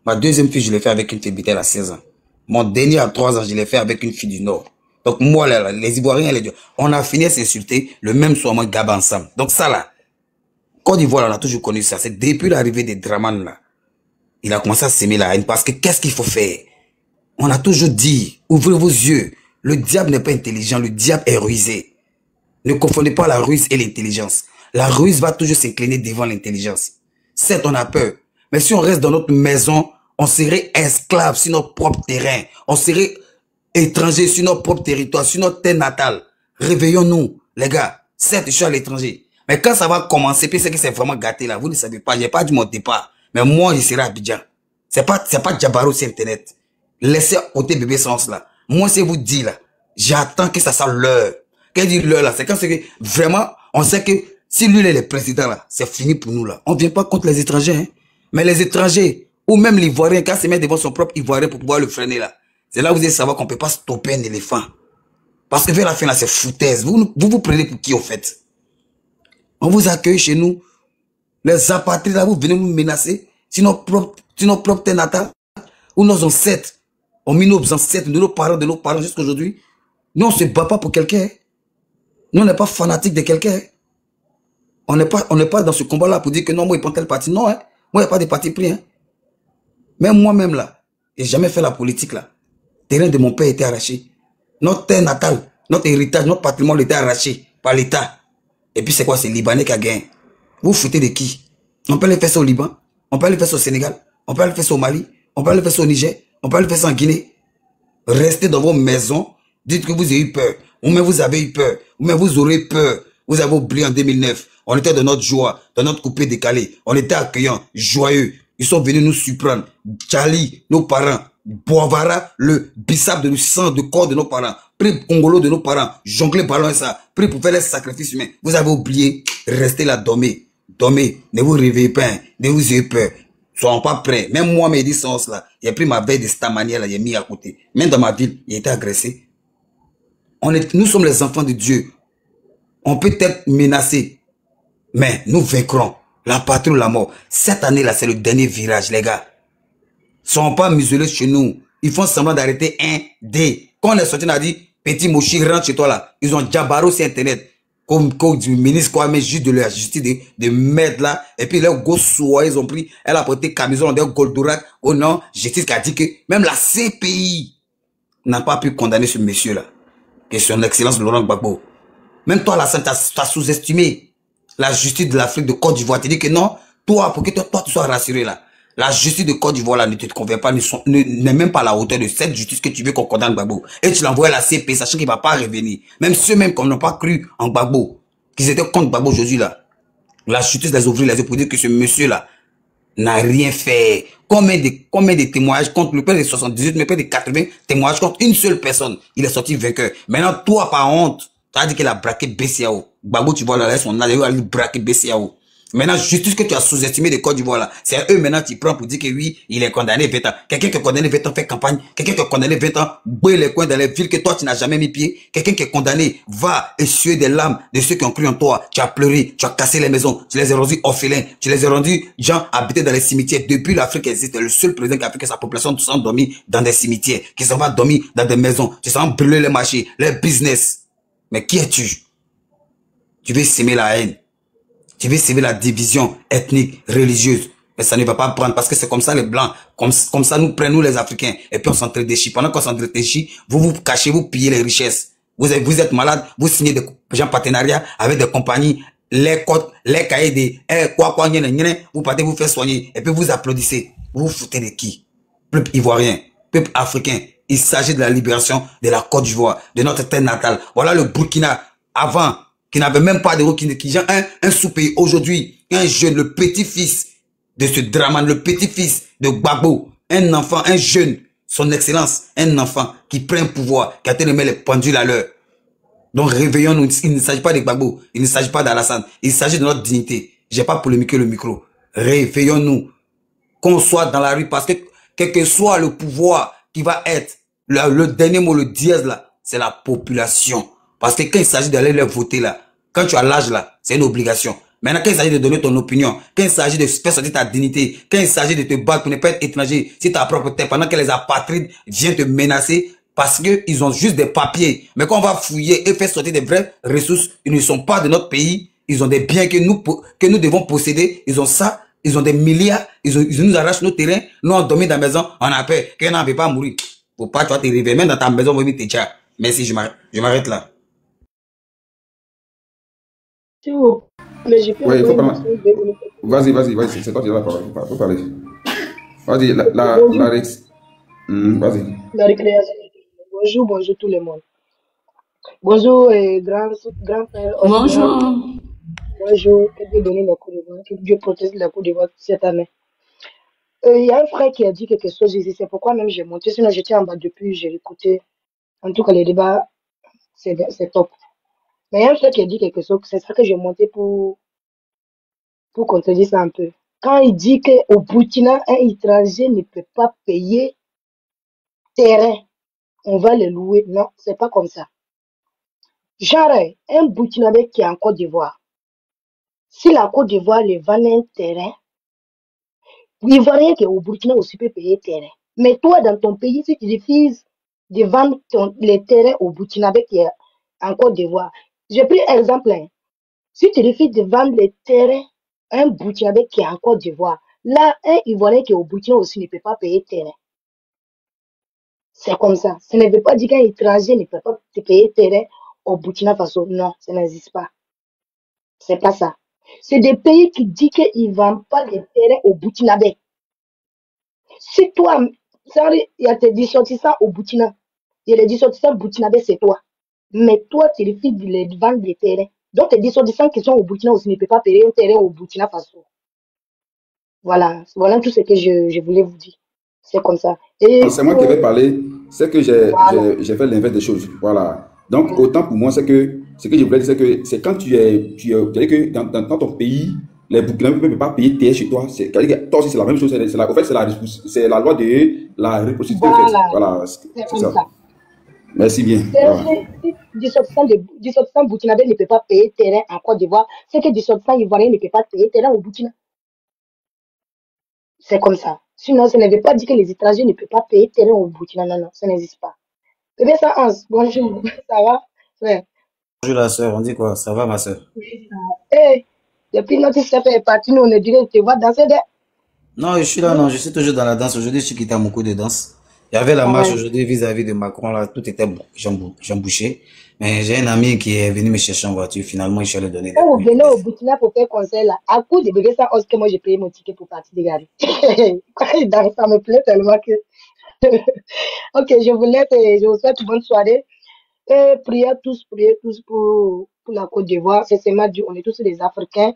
Ma deuxième fille, je l'ai fait avec une fille Bitel à 16 ans. Mon dernier à 3 ans, je l'ai fait avec une fille du Nord. Donc moi, là, les Ivoiriens, on a fini à s'insulter le même soir, moi, Gab ensemble. Donc ça, là, Côte d'Ivoire, on a toujours connu ça. C'est depuis l'arrivée des Draman, là. Il a commencé à s'aimer la haine parce que qu'est-ce qu'il faut faire? On a toujours dit, ouvrez vos yeux. Le diable n'est pas intelligent, le diable est rusé. Ne confondez pas la ruse et l'intelligence. La ruse va toujours s'incliner devant l'intelligence. Certes, on a peur. Mais si on reste dans notre maison, on serait esclave sur notre propre terrain. On serait étranger sur notre propre territoire, sur notre terre natale. Réveillons-nous, les gars. Certes, je suis à l'étranger. Mais quand ça va commencer, puis c'est que c'est vraiment gâté là. Vous ne savez pas, j'ai pas dit mon départ. Mais moi, je serai à Abidjan. C'est pas Djabaro sur Internet. Laissez côté bébé sens là. Moi, c'est vous dire là. J'attends que ça soit l'heure. Qu'est-ce dit l'heure là? C'est quand c'est que vraiment, on sait que si lui est le président là, c'est fini pour nous là. On vient pas contre les étrangers, hein. Mais les étrangers, ou même l'Ivoirien, quand se met devant son propre Ivoirien pour pouvoir le freiner là, c'est là où vous allez savoir qu'on peut pas stopper un éléphant. Parce que vers la fin là, c'est foutaise. Vous prenez pour qui au fait? On vous accueille chez nous. Les apatrides là, vous venez nous menacer sur nos propres terres natales, où nos ancêtres ont mis nos ancêtres, de nos parents jusqu'à aujourd'hui. Nous, on se bat pas pour quelqu'un. Nous, on n'est pas fanatique de quelqu'un. On n'est pas dans ce combat-là pour dire que non, moi, il prend tel parti. Non, hein. Moi, il n'y a pas de parti pris, hein. Même moi-même, là, j'ai jamais fait la politique, là. Le terrain de mon père était arraché. Notre terre natale, notre héritage, notre patrimoine était arraché par l'État. Et puis, c'est quoi? C'est le Libanais qui a gagné. Vous foutez de qui? On peut aller faire ça au Liban. On peut aller faire ça au Sénégal. On peut aller faire ça au Mali. On peut aller faire ça au Niger. On peut aller faire ça en Guinée. Restez dans vos maisons. Dites que vous avez eu peur. Ou même vous avez eu peur. Ou même vous aurez peur. Vous avez oublié en 2009. On était dans notre joie, dans notre coupé décalé. On était accueillants, joyeux. Ils sont venus nous surprendre. Charlie, nos parents. Boavara, le bissap de sang de corps de nos parents. Pris Congolo de nos parents. Jongler ballon et ça. Pris pour faire les sacrifices humains. Vous avez oublié. Restez là, dormez. Dormez. Ne vous réveillez pas. Hein. Ne vous ayez peur. Soyons pas prêts. Même moi, mes 10 sens là. J'ai pris ma veille de cette manière là. J'ai mis à côté. Même dans ma ville, il a été agressé. Nous sommes les enfants de Dieu. On peut être menacé. Mais nous vaincrons. La patrie ou la mort. Cette année-là, c'est le dernier virage, les gars. Ils ne sont pas muselés chez nous. Ils font semblant d'arrêter un dé. Quand on est sorti, on a dit, petit Mochi, rentre chez toi là. Ils ont Djabaro sur Internet. Comme du ministre, quoi, mais juste de la justice de merde là. Et puis, leurs gosses soirs, ils ont pris, elle a porté camisole, on a dit Goldorak. Oh non, justice qui a dit que même la CPI n'a pas pu condamner ce monsieur là. Que son excellence Laurent Gbagbo. Même toi, Alassane, t'as sous-estimé la justice de l'Afrique de Côte d'Ivoire. Tu dis que non, toi, pour que toi, tu sois rassuré là. La justice de Côte d'Ivoire là ne te convient pas, n'est même pas à la hauteur de cette justice que tu veux qu'on condamne Gbagbo. Et tu l'envoies à la CP, sachant qu'il ne va pas revenir. Même ceux-mêmes qui n'ont pas cru en Gbagbo, qu'ils étaient contre Gbagbo aujourd'hui là. La justice les ouvrit les yeux pour dire que ce monsieur là n'a rien fait. Combien de témoignages contre le père de 78, le père de 80 témoignages contre une seule personne. Il est sorti vainqueur. Maintenant, toi, par honte, tu as dit qu'il a braqué BCAO. Gbagbo, tu vois, là, son âge, il a braqué BCAO. Maintenant, justice que tu as sous-estimé de Côte d'Ivoire, là, c'est eux maintenant qui prennent pour dire que oui, il est condamné 20 ans. Quelqu'un qui est condamné 20 ans fait campagne. Quelqu'un qui est condamné 20 ans brûle les coins dans les villes que toi, tu n'as jamais mis pied. Quelqu'un qui est condamné va essuyer des larmes de ceux qui ont cru en toi. Tu as pleuré, tu as cassé les maisons, tu les as rendus orphelins, tu les as rendus gens habités dans les cimetières. Depuis l'Afrique existe, le seul président qui a fait que sa population tous endormis dans des cimetières, qui sont pas dormis dans des maisons, qui sont brûlés les marchés, les business. Mais qui es-tu? Tu veux s'aimer la haine. Tu veux semer la division ethnique, religieuse. Mais ça ne va pas prendre parce que c'est comme ça les Blancs. Comme ça nous prenons nous les Africains. Et puis on s'entre-déchire. Pendant qu'on s'entre-déchire, vous vous cachez, vous pillez les richesses. Vous êtes malade, vous signez des gens partenariats avec des compagnies, les cotes, les cahiers des, vous partez vous faire soigner. Et puis vous applaudissez. Vous vous foutez de qui? Peuple ivoirien, peuple africain. Il s'agit de la libération de la Côte d'Ivoire, de notre terre natale. Voilà le Burkina avant, qui n'avait même pas de route, qui a un sous-pays. Aujourd'hui, un jeune, le petit-fils de ce Draman, le petit-fils de Gbagbo, un enfant, un jeune, son excellence, un enfant qui prend pouvoir, qui a tellement les pendules à l'heure. Donc réveillons-nous, il ne s'agit pas de Gbagbo, il ne s'agit pas d'Alassane, il s'agit de notre dignité. J'ai pas polémiqué le micro. Réveillons-nous, qu'on soit dans la rue, parce que quel que soit le pouvoir qui va être, le dernier mot, le dièse là, c'est la population. Parce que quand il s'agit d'aller leur voter là, quand tu as l'âge là, c'est une obligation. Maintenant, quand il s'agit de donner ton opinion, quand il s'agit de faire sortir ta dignité, quand il s'agit de te battre pour ne pas être étranger, si ta propre terre, pendant que les apatrides viennent te menacer parce qu'ils ont juste des papiers. Mais quand on va fouiller et faire sortir des vraies ressources, ils ne sont pas de notre pays, ils ont des biens que nous devons posséder, ils ont ça, ils ont des milliards, ils nous arrachent nos terrains, nous on dormit dans la maison, on a peur, qu'on n'en veut pas mourir. Pour pas, tu vas te réveiller, même dans ta maison, on va vite te tirer. Merci, je m'arrête là. Mais j'ai pu Oui, il faut envoyer parler. Vas-y, c'est toi qui as la parole. Faut parler. Vas-y, vas-y. la récréation. Bonjour tout le monde. Bonjour, grand frère Oscar. Bonjour. Bonjour, que Dieu donne la Côte d'Ivoire, que Dieu protège la Côte d'Ivoire cette année. Il y a un frère qui a dit quelque chose ici, c'est pourquoi même j'ai monté, sinon j'étais en bas depuis, j'ai écouté. En tout cas, les débats, c'est top. Mais il y a un frère qui a dit quelque chose, c'est ça que j'ai monté pour contredire ça un peu. Quand il dit qu'au Burkina, un étranger ne peut pas payer terrain, on va le louer. Non, c'est pas comme ça. Genre, un Burkinabé qui est en Côte d'Ivoire, si la Côte d'Ivoire lui vend un terrain, l'Ivoirien qui est au Burkina aussi peut payer terrain. Mais toi, dans ton pays, si tu refuses de vendre les terrains au Burkinabé qui est en Côte d'Ivoire, j'ai pris exemple. Si tu refuses de vendre les terrains à un Burkinabé qui est en Côte d'Ivoire, là, un Ivoirien qui est au Burkina aussi ne peut pas payer terrain. C'est comme ça. Ça ne veut pas dire qu'un étranger ne peut pas te payer terrain au Burkina Faso. Non, ça n'existe pas. C'est pas ça. C'est des pays qui disent qu'ils ne vendent pas les terrains au Burkinabé. Si toi, il y a tes ressortissants au Burkina, il y a les ressortissants burkinabés, c'est toi. Mais toi, tu refuses de les vendre des terrains. Donc, tes ressortissants qui sont au Burkina aussi ne peuvent pas payer un terrain au Burkina Faso. Voilà tout ce que je voulais vous dire. C'est comme ça. C'est moi qui vais parler, c'est que j'ai fait l'inverse des choses. Voilà. Donc, autant pour moi, c'est que ce que je voulais dire, c'est que c'est quand tu es que dans ton pays, les Burkinabés ne peuvent pas payer terre chez toi. C'est-à-dire que toi aussi, c'est la même chose. En fait, c'est la loi de la réciprocité. Voilà. C'est comme ça. Merci bien. Si 17% burkinabé ne peut pas payer terrain en Côte d'Ivoire, c'est que 17% ivoirien ne peut pas payer terrain au Burkina. C'est comme ça. Sinon, ça ne veut pas dire que les étrangers ne peuvent pas payer terrain au Burkina. Non, ça n'existe pas. Bébé, ça, Hans, bonjour. Ça va? Ouais. Bonjour la soeur, on dit quoi? Ça va ma soeur? Hey, depuis notre CF est parti, nous on est dirait, tu vas danser des... Non, je suis là, non, je suis toujours dans la danse. Aujourd'hui, je suis quitté à mon cours de danse. Il y avait la marche aujourd'hui vis-à-vis de Macron, là, tout était jambouché. Mais j'ai un ami qui est venu me chercher en voiture, finalement, je suis allé donner. Quand vous venez au Burkina pour faire concert, là, à coup de bébé, ça, que moi j'ai payé mon ticket pour partir de Gary. Quand il danse, ça me plaît tellement que... Ok, je vous laisse et je vous souhaite une bonne soirée. Et priez tous pour la Côte d'Ivoire. C'est seulement dit, on est tous des Africains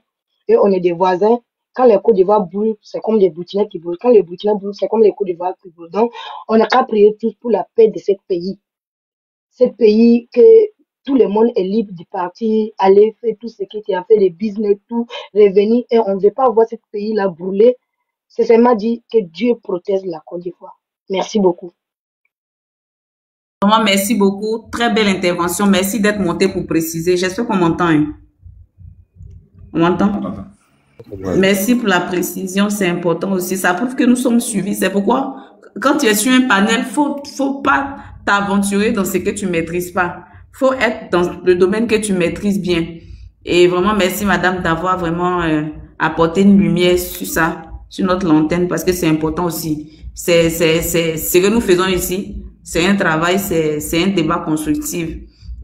et on est des voisins. Quand les Côte d'Ivoire bougent, c'est comme les Burkinabés qui bougent. Quand les Burkinabés bougent, c'est comme les Côte d'Ivoire qui bougent. Donc, on n'a qu'à prier tous pour la paix de ce pays. Ce pays que tout le monde est libre de partir, aller faire tout ce qui a fait, les business, tout, revenir. Et on ne veut pas voir ce pays-là brûler. C'est seulement dit que Dieu protège la Côte d'Ivoire. Merci beaucoup. Vraiment, merci beaucoup. Très belle intervention. Merci d'être monté pour préciser. J'espère qu'on m'entend. Hein. On m'entend? Ouais. Merci pour la précision. C'est important aussi. Ça prouve que nous sommes suivis. C'est pourquoi, quand tu es sur un panel, faut pas t'aventurer dans ce que tu maîtrises pas. Faut être dans le domaine que tu maîtrises bien. Et vraiment, merci madame d'avoir vraiment apporté une lumière sur ça, sur notre lanterne, parce que c'est important aussi. C'est ce que nous faisons ici. C'est un travail, c'est un débat constructif.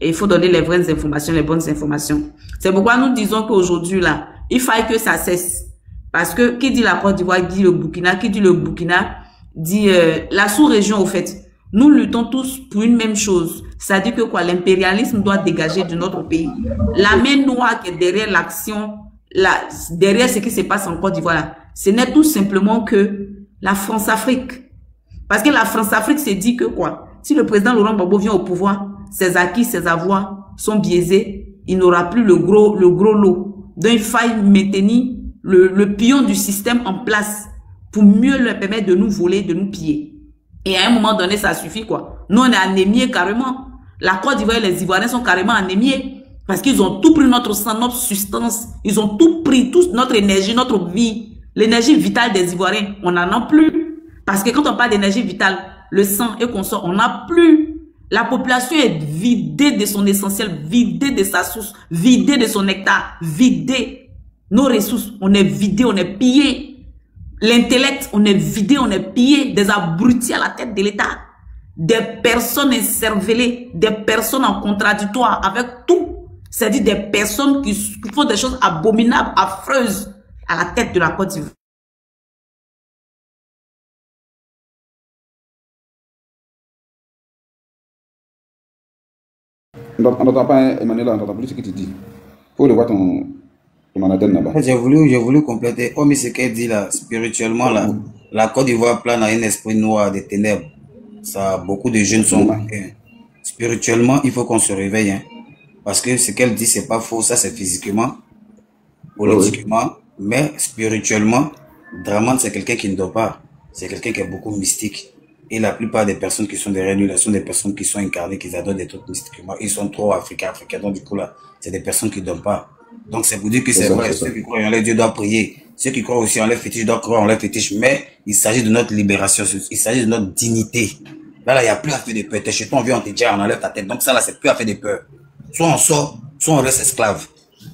Et il faut donner les vraies informations, les bonnes informations. C'est pourquoi nous disons qu'aujourd'hui, là, il faille que ça cesse. Parce que qui dit la Côte d'Ivoire dit le Burkina, qui dit le Burkina dit la sous-région au fait. Nous luttons tous pour une même chose. C'est-à-dire que quoi, l'impérialisme doit dégager de notre pays. La main noire qui est derrière l'action, derrière ce qui se passe en Côte d'Ivoire, ce n'est tout simplement que la France-Afrique. Parce que la France-Afrique s'est dit que quoi, si le président Laurent Gbagbo vient au pouvoir, ses acquis, ses avoirs sont biaisés, il n'aura plus le gros lot. Donc il faille maintenir le pion du système en place pour mieux leur permettre de nous voler, de nous piller. Et à un moment donné, ça suffit quoi. Nous on est anémiés carrément. La Côte d'Ivoire et les Ivoiriens sont carrément anémiés. Parce qu'ils ont tout pris notre sang, notre substance. Ils ont tout pris, toute notre énergie, notre vie. L'énergie vitale des Ivoiriens, on n'en a plus. Parce que quand on parle d'énergie vitale, le sang et consort, on n'a plus. La population est vidée de son essentiel, vidée de sa source, vidée de son nectar, vidée. Nos ressources, on est vidé, on est pillé. L'intellect, on est vidé, on est pillé. Des abrutis à la tête de l'État. Des personnes écervelées, des personnes en contradictoire avec tout. C'est-à-dire des personnes qui font des choses abominables, affreuses à la tête de la Côte d'Ivoire. On n'entend pas, Emmanuel, on n'entend plus ce que tu dis. Il faut le voir ton antenne là-bas. J'ai voulu compléter. Oh, mais ce qu'elle dit là, spirituellement, là, la Côte d'Ivoire plane à un esprit noir des ténèbres. Ça, beaucoup de jeunes sont marqués. Spirituellement, il faut qu'on se réveille. Hein, parce que ce qu'elle dit, c'est pas faux. Ça, c'est physiquement, politiquement, mais spirituellement, Draman, c'est quelqu'un qui ne dort pas. C'est quelqu'un qui est beaucoup mystique. Et la plupart des personnes qui sont derrière lui, là, sont des personnes qui sont incarnées, qui adorent des trucs mystiquement. Ils sont trop africains. Donc, du coup, là, c'est des personnes qui ne dorment pas. Donc, c'est pour dire que c'est vrai. Ceux qui croient en les dieux doivent prier. Ceux qui croient aussi en les fétiches doivent croire en les fétiches. Mais il s'agit de notre libération. Il s'agit de notre dignité. Là, il n'y a plus à faire de peur. T'es chez toi, on vient, on te dit, on enlève ta tête. Donc, ça, là, c'est plus à faire de peur. Soit on sort, soit on reste esclave.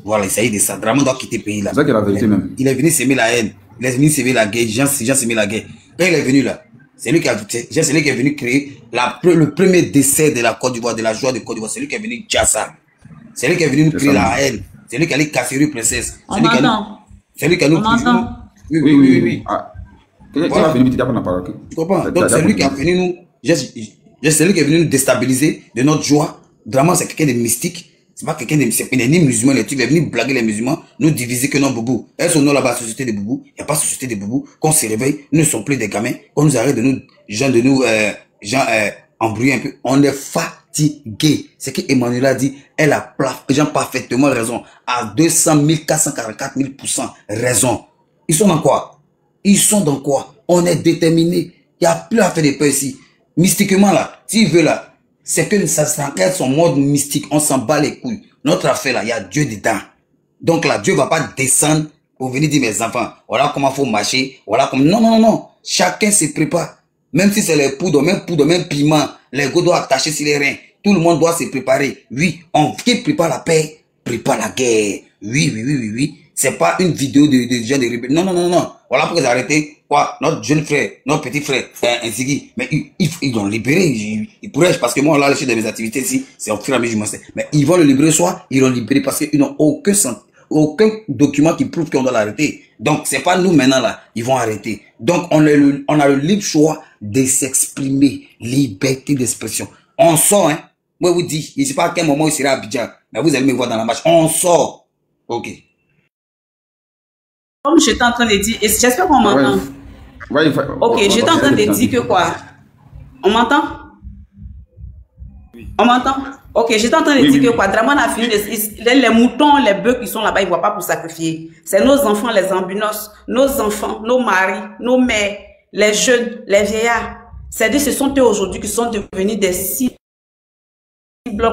Voilà, il s'agit de ça. Draman doit quitter le pays, là. C'est ça qui est la vérité même. Il est venu s'aimer la haine. Il est venu s'aimer la guerre. Les gens s'aimer la guerre. Quand il est venu, là, c'est lui qui est venu créer le premier décès de la Côte d'Ivoire, de la joie de Côte d'Ivoire. C'est lui qui est venu dire ça. C'est lui qui est venu créer la haine. C'est lui qui a dit Kaffiri Princesse. On m'entend. C'est lui qui a nous. Oui. Voilà. Tu comprends? Donc c'est lui qui a venu nous. C'est lui qui est venu nous déstabiliser de notre joie. Vraiment, c'est quelqu'un de mystique. C'est pas quelqu'un de. Il n'est ni musulman, il est venu blaguer les musulmans, nous diviser que non, boubou. Est-ce qu'on a là-bas, société de boubou? Il n'y a pas société de boubou. Qu'on se réveille, nous ne sommes plus des gamins. Qu'on nous arrête de nous, embrouiller un peu. On est fatigué. C'est que Emmanuel a dit, elle a parfaitement raison. À 200 000, 444 000% raison. Ils sont dans quoi? Ils sont dans quoi? On est déterminés. Il n'y a plus à faire de peur ici. Mystiquement là, s'il veut là, c'est que ça s'enquête son mode mystique. On s'en bat les couilles. Notre affaire là, il y a Dieu dedans. Donc là, Dieu va pas descendre pour venir dire mes enfants, voilà comment faut marcher, voilà comment. Non. Chacun se prépare. Même si c'est les poudres, même piment, les gars doivent attacher sur les reins. Tout le monde doit se préparer. Oui, qui prépare la paix, prépare la guerre. Oui. C'est pas une vidéo de gens de rebelles. Non. Voilà pourquoi ils ont arrêté. Quoi? Notre jeune frère, notre petit frère, Nzigui. Mais ils l'ont libéré. Ils pourraient, parce que moi, là, le chef de mes activités ici, c'est au fur et à mesure. Mais ils vont le libérer, soit ils l'ont libéré parce qu'ils n'ont aucun document qui prouve qu'on doit l'arrêter. Donc, c'est pas nous maintenant là, ils vont arrêter. Donc, on a le libre choix de s'exprimer, liberté d'expression. On sort, hein. Moi, je vous dis, je ne sais pas à quel moment il sera à Abidjan, mais vous allez me voir dans la marche. On sort. Ok. Comme j'étais en train de dire, et j'espère qu'on m'entend. Ok, j'étais en train de dire que quoi? On m'entend? On m'entend? Ok, j'étais en train de dire que quoi? Draman a fini les moutons, les bœufs qui sont là-bas, ils ne voient pas pour sacrifier. C'est nos enfants, les ambulances, nos enfants, nos maris, nos mères, les jeunes, les vieillards. C'est-à-dire, ce sont eux aujourd'hui qui sont devenus des cibles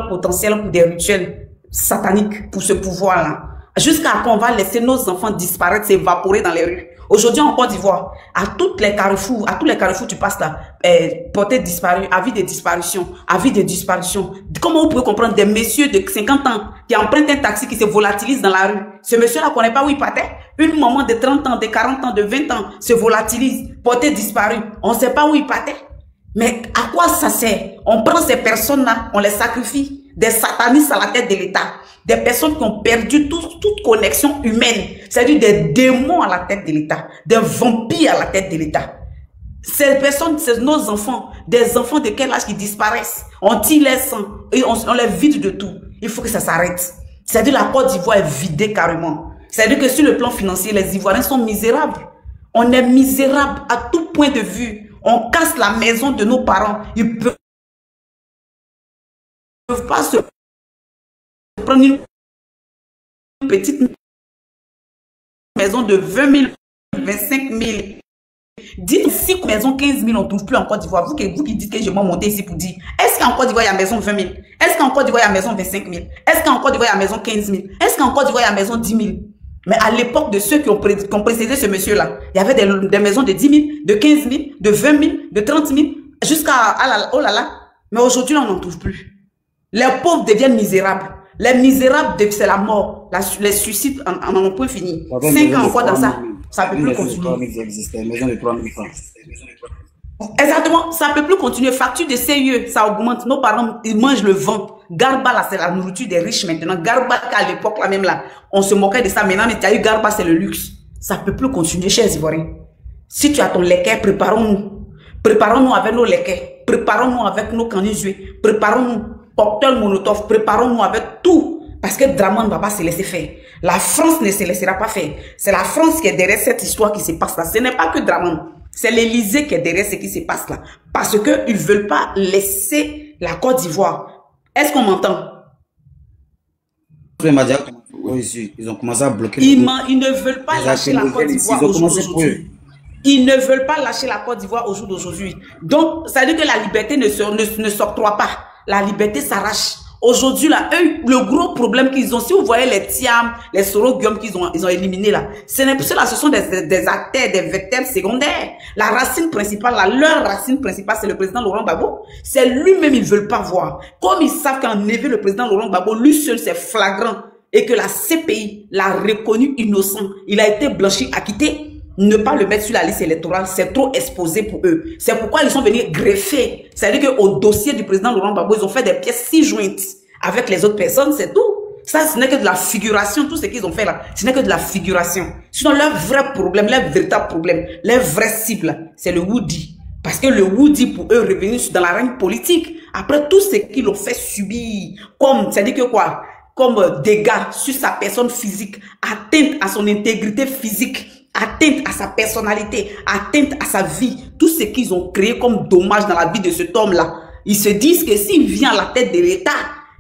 potentiels pour des rituels sataniques pour ce pouvoir-là. Jusqu'à quand on va laisser nos enfants disparaître, s'évaporer dans les rues. Aujourd'hui en Côte d'Ivoire, à tous les carrefours tu passes là, portée disparue, avis de disparition. Comment vous pouvez comprendre des messieurs de 50 ans qui empruntent un taxi qui se volatilise dans la rue? Ce monsieur-là ne connaît pas où il partait. Une maman de 30 ans, de 40 ans, de 20 ans se volatilise, portée disparue. On ne sait pas où il partait. Mais à quoi ça sert? On prend ces personnes-là, on les sacrifie. Des satanistes à la tête de l'État. Des personnes qui ont perdu toute connexion humaine. C'est-à-dire des démons à la tête de l'État. Des vampires à la tête de l'État. Ces personnes, c'est nos enfants. Des enfants de quel âge qui disparaissent. On tire les sangs. Et on les vide de tout. Il faut que ça s'arrête. C'est-à-dire la Côte d'Ivoire est vidée carrément. C'est-à-dire que sur le plan financier, les Ivoiriens sont misérables. On est misérables à tout point de vue. On casse la maison de nos parents. Ils peuvent pas se prendre une petite maison de 20 000, 25 000. Dites si maison 15 000 on ne trouve plus en Côte d'Ivoire. Vous qui dites que je m'en monter ici pour dire, est-ce qu'en Côte d'Ivoire il y a maison 20 000? Est-ce qu'en Côte d'Ivoire il y a maison 25 000? Est-ce qu'en Côte d'Ivoire, il y a maison 15 000? Est-ce qu'en Côte d'Ivoire, il y a maison 10 000? Mais à l'époque de ceux qui ont précédé ce monsieur-là, il y avait des maisons de 10 000, de 15 000, de 20 000, de 30 000, jusqu'à, oh là là. Mais aujourd'hui, on n'en trouve plus. Les pauvres deviennent misérables. Les misérables, c'est la mort. Les suicides en ont point fini. 5 ans encore dans ça. Ça ne peut plus continuer. Maison de 3 000 francs. Exactement, ça ne peut plus continuer. Facture de CIE, ça augmente. Nos parents, ils mangent le vent. Garba, là, c'est la nourriture des riches maintenant. Garba, à l'époque, là même, là, on se moquait de ça. Maintenant, tu as eu Garba, c'est le luxe. Ça ne peut plus continuer, chers Ivoiriens. Si tu as ton leket, préparons-nous. Préparons-nous avec nos lekets. Préparons-nous avec nos canisués. Préparons-nous. Cocktail Molotov. Préparons-nous avec tout. Parce que Dramane ne va pas se laisser faire. La France ne se laissera pas faire. C'est la France qui est derrière cette histoire qui se passe là. Ce n'est pas que Dramane. C'est l'Élysée qui est derrière ce qui se passe là. Parce qu'ils ne veulent pas laisser la Côte d'Ivoire. Est-ce qu'on m'entend? Oui, ils ont commencé à bloquer. Ils ne veulent pas lâcher la Côte d'Ivoire au jour d'aujourd'hui. Ils ne veulent pas lâcher la Côte d'Ivoire au jour d'aujourd'hui. Donc, ça veut dire que la liberté ne s'octroie pas. La liberté s'arrache. Aujourd'hui, là, eux, le gros problème qu'ils ont, si vous voyez les Tiam, les Sorogium qu'ils ont éliminés là, ce n'est plus là, ce sont des acteurs, des vecteurs secondaires. La racine principale, là, leur racine principale, c'est le président Laurent Gbagbo. C'est lui-même, ils ne veulent pas voir. Comme ils savent qu'en effet, le président Laurent Gbagbo, lui seul, c'est flagrant. Et que la CPI l'a reconnu innocent. Il a été blanchi, acquitté. Ne pas le mettre sur la liste électorale, c'est trop exposé pour eux. C'est pourquoi ils sont venus greffer. C'est-à-dire qu'au dossier du président Laurent Gbagbo, ils ont fait des pièces 6 jointes avec les autres personnes, c'est tout. Ça, ce n'est que de la figuration, tout ce qu'ils ont fait là. Ce n'est que de la figuration. Sinon, leur vrai problème, leur véritable problème, leur vraie cible, c'est le Woody. Parce que le Woody, pour eux, revenu dans la règne politique, après tout ce qu'ils ont fait subir, comme, c'est-à-dire que quoi? Comme dégâts sur sa personne physique, atteinte à son intégrité physique, atteinte à sa personnalité, atteinte à sa vie, tout ce qu'ils ont créé comme dommage dans la vie de cet homme-là. Ils se disent que s'il vient à la tête de l'État,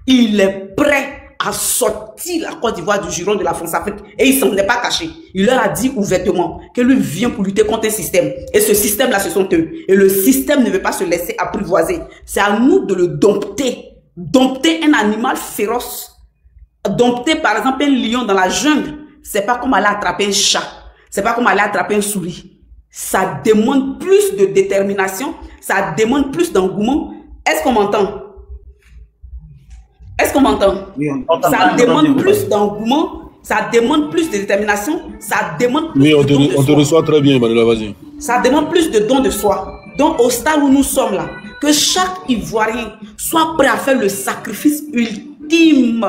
il est prêt à sortir la Côte d'Ivoire du giron de la France-Afrique. Et il ne s'en est pas caché. Il leur a dit ouvertement que lui vient pour lutter contre un système. Et ce système-là, ce sont eux. Et le système ne veut pas se laisser apprivoiser. C'est à nous de le dompter. Dompter un animal féroce. Dompter, par exemple, un lion dans la jungle, c'est pas comme aller attraper un chat. C'est pas comme aller attraper un souris. Ça demande plus de détermination. Ça demande plus d'engouement. Est-ce qu'on m'entend? Est-ce qu'on m'entend? Oui, on entend. Ça demande plus d'engouement. Ça demande plus de détermination. Ça demande plus de dons de soi. On te reçoit très bien, Emmanuel, vas-y. Ça demande plus de dons de soi. Donc, au stade où nous sommes là, que chaque Ivoirien soit prêt à faire le sacrifice ultime.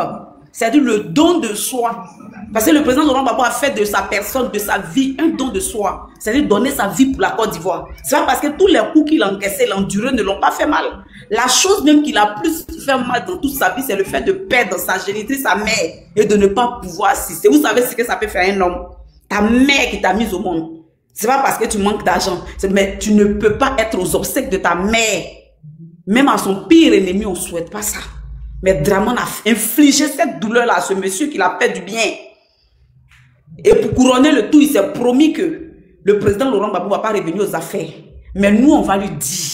C'est-à-dire le don de soi. Parce que le président Laurent Gbagbo a fait de sa personne, de sa vie, un don de soi. C'est-à-dire donner sa vie pour la Côte d'Ivoire. C'est pas parce que tous les coups qu'il a encaissés, l'enduré, ne l'ont pas fait mal. La chose même qu'il a plus fait mal dans toute sa vie, c'est le fait de perdre sa génitrice, sa mère, et de ne pas pouvoir assister. Vous savez ce que ça peut faire un homme? Ta mère qui t'a mise au monde. C'est pas parce que tu manques d'argent. Mais tu ne peux pas être aux obsèques de ta mère. Même à son pire ennemi, on ne souhaite pas ça. Mais Dramane a infligé cette douleur-là à ce monsieur qui l'a fait du bien. Et pour couronner le tout, il s'est promis que le président Laurent Gbagbo ne va pas revenir aux affaires. Mais nous, on va lui dire,